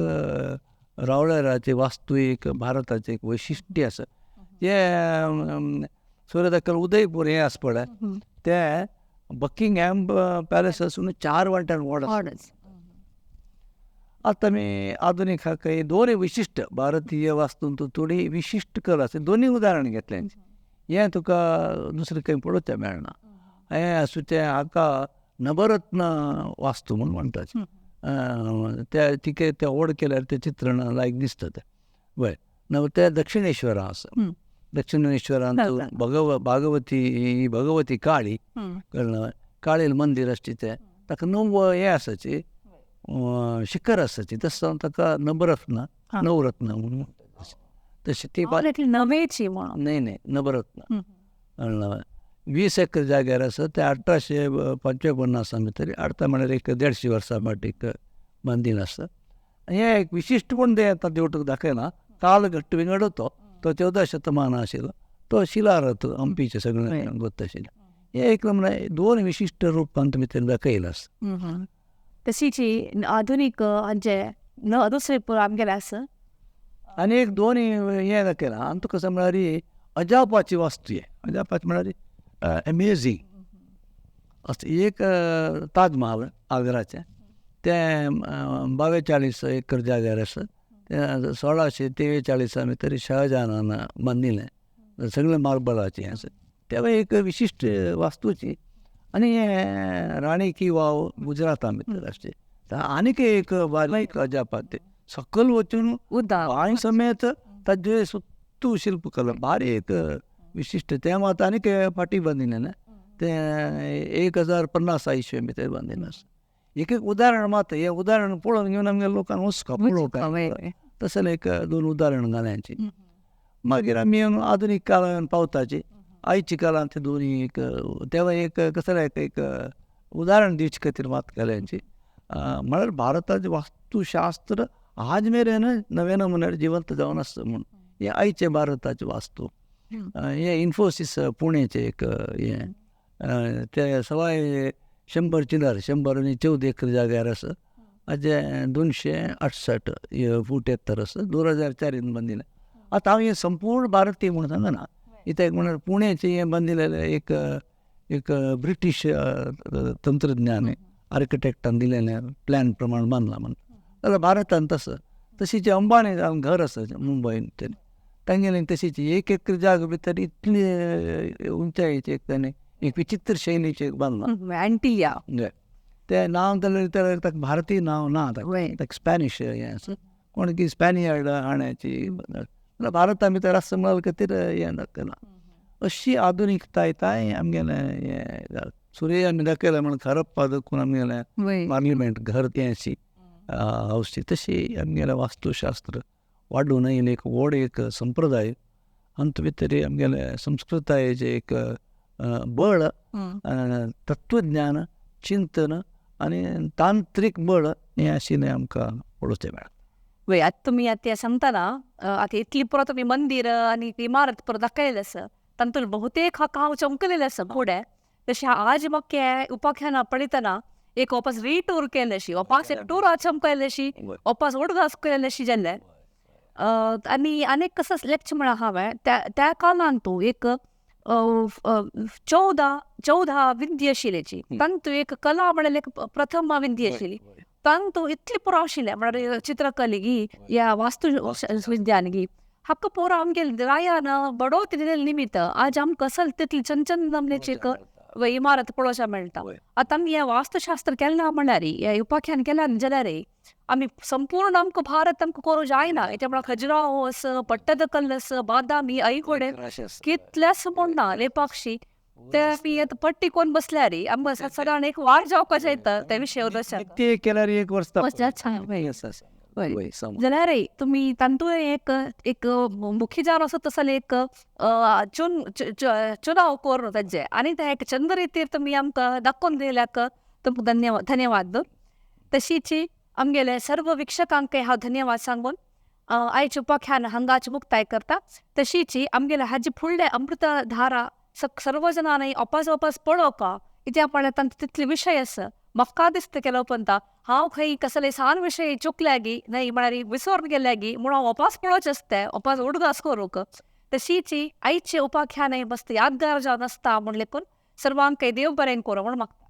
रावळाराची वास्तू एक भारताचें एक वैशिश्ट्य आसा. जें सूर्य दाखयलें उदयपूर हें आसा पळय तें बकिंगहॅम पॅलेस आसून 4 वांट्यान व्हड आसा. आतां आमी आधुनीक हाका दोन विशिश्ट भारतीय वास्तूंत थोडी विशिश्ट कला आसा दोनी उदाहरण घेतलें. हें तुका दुसरें खंय पळोवचें मेळना. हें आसूं तें हाका नवरत्न वास्तू म्हणून म्हणटात. तिके तें व्हड केल्यार तें चित्रण लायक दिसता तें वय तें दक्षिणेश्वरा आसा. दक्षिणेश्वरांत भगवती काळी काळेल मंदिर आसची तें ताका 9 हें आसाची शिखर आसाची तसो ताका नवरत्न नवरत्न म्हणून म्हणटात तशी ती नवेची म्हणून नाही नवरत्न 20 एकर जाग्यार आसा ते 1855 भितर अर्थ म्हळ्यार एक 150 वर्सां फाटीक बांदीन आसा. हें एक विशिश्टपण तें आतां देवटूक दाखयना. काल घट्ट विंगड तो 14 शतमान आशिल्लो तो शिलारथ हंपीचे सगळें गोत आशिल्लें. हें एक नमुने 2 विशिश्ट रुपांत भितर दाखयला आसा. तशीची आधुनीक म्हणजे दुसरे आमगेले आसा आनी एक 2 हें दाखयलां आनी तुका म्हळ्यार अजापाची वास्तू हे अजापाची म्हळ्यार अमेझींग असं एक ताजमहाल आग्राचें तें 42 एकर जाग्यार आसा. तें 1643 भितर शहाजहानान बांदिल्लें सगळें मार्बलाचें आसा. तें एक विशिश्ट वास्तूची. आनी राणी की वाव गुजराता भितर आसची. आनीक एक बारीक अजापात तें सकयल वचून पांय समेत ताजे सुत्तू शिल्पकला भारी एक विशिश्ट. तें मात आनीक फाटी बांदिल्लें तें 1050 इसवी भितर बांदिल्लें आसा. एक उदाहरण मात हें उदाहरण पळोवन घेवन आमगे लोकांक हुस्को पळोवपाक तसलें एक 2 उदाहरण घाल्यांची. मागीर आमी आधुनीक काळान पावताची. आयच्या काळान ते दोनी एक तेव्हा एक कसलें एक उदाहरण दिवचे खातीर मात केल्यांची. म्हळ्यार भारताचें वास्तुशास्त्र आज मेरेन नव्या नमुन्यार जिवंत जावन आसा म्हूण हें आयचें भारताचें वास्तू. हें इन्फोसीस पुणेचें एक हें ते सवाय 100 चिल्लर 114 एकर जाग्यार आसा. हाजे 268 फूट एत्तर आसा. 2004 बांदिल्लें. आतां हांव हें संपूर्ण भारतीय म्हूण सांगना. इथं एक म्हळ्यार पुणेचें हें बांदिल्लें एक ब्रिटीश तंत्रज्ञान आर्किटेक्टान दिलेलें प्लॅन प्रमाण बांदलां म्हणून. जाल्यार भारतांत तशीच अंबानी घर आसा मुंबयन तांगेलें तशीच 1 एकर जाग भितर इतली उंचायेचें ताणें एक विचित्र शैलीचें बांदलां. एंटिया तें नांव जाल्यार ताका भारतीय नांव ना ताका स्पॅनिश हें आसा. कोण की स्पॅनियार्ड हाण्याची जाल्यार भारता भितर आसा म्हणल्या खातीर हें दाखयलां. अशी आधुनिकताय आमगेलें हें सुर्य आमी दाखयलें म्हण हरप्पा दाखोवन आमगेलें पार्लिमेंट घर तें अशी हावसी तशी आमगेलें वास्तुशास्त्र वाडून येयलें एक व्हड एक संप्रदाय. अंत भितर आमगेलें संस्कृतायेचें एक बळ तत्वज्ञान चिंतन आनी तांत्रीक बळ हें आशिल्लें आमकां पळोवचें मेळटा. वय आतां तुमी आतां सांगतना आतां इतली पुरो तुमी मंदिर आनी इमारत पुरो दाखयलें आसा तातूंत बहुतेक हांव चमकलेलें आसा फुडें. तशें आज म्हाका उपाख्यानां पळयतना एक वापस रिटूर केलेशी वापस एक टूर चमकयलेशी वापस उडगास केलेशी जाल्लें. आनी आनीक कसो सिलेक्ट म्हळ्यार हांवें त्या काळान तूं एक 14 विद्या आशिल्लीची तातूंत एक कला म्हणल्यार एक प्रथम विद्या आशिल्ली. तातूंत इतली पुरो आशिल्लें म्हळ्यार चित्रकले गी या वास्तू विज्ञान गी हाका पुरो आमगेले रायान बडोवती दिलेले निमित्त आज आमकां असल तितली चंचन नमनेची एक इमारत पळोवच्या मेळटा. आतां आमी हें वास्तुशास्त्र केन्ना म्हणल्यार हें उपाख्यान केलें जाल्यार आमी संपूर्ण आमकां भारत आमकां करूं जायना. हेच्या म्हळ्यार खजुराहो आसा पट्टदकल आसा बादामी ऐहोडे कितलेच म्हूण ना लेपाक्षी ते आमी आतां पट्टी कोन्न बसल्यार आमकां सदां एक वार जावपाक जाता त्या विशयार ते केल्यार एक वर्स जाल्यार तुमी तांतूय एक मुख्य जावन आसा तसो एक चुनाव करून ताजे आनी ते एक चंद रितीर तुमी आमकां दाखोवन दिल्याक तुमकां धन्यवाद. तशीच आमगेले सर्व विक्षकांक हांव धन्यवाद सांगून आयचे उपाख्यान हांगाची मुक्ताय करता. तशीच आमगेले हाजे फुडले अमृतधारा सर्व जणांनी वापस पळोवपा कित्याक म्हळ्यार तांचे तितले विशय आसा. म्हाका दिसता केलो पंता हांव खंय कसले सान विशय चुकल्या गी न्हय म्हळ्यार विसरून गेल्या गी म्हूण हांव वापस पळोवचें आसता वापस उडगास करूंक. तशीच आयचे उपाख्यान मस्त यादगार जावन आसता म्हण लेकून सर्वांक देव बरें करूं म्हूण मागता.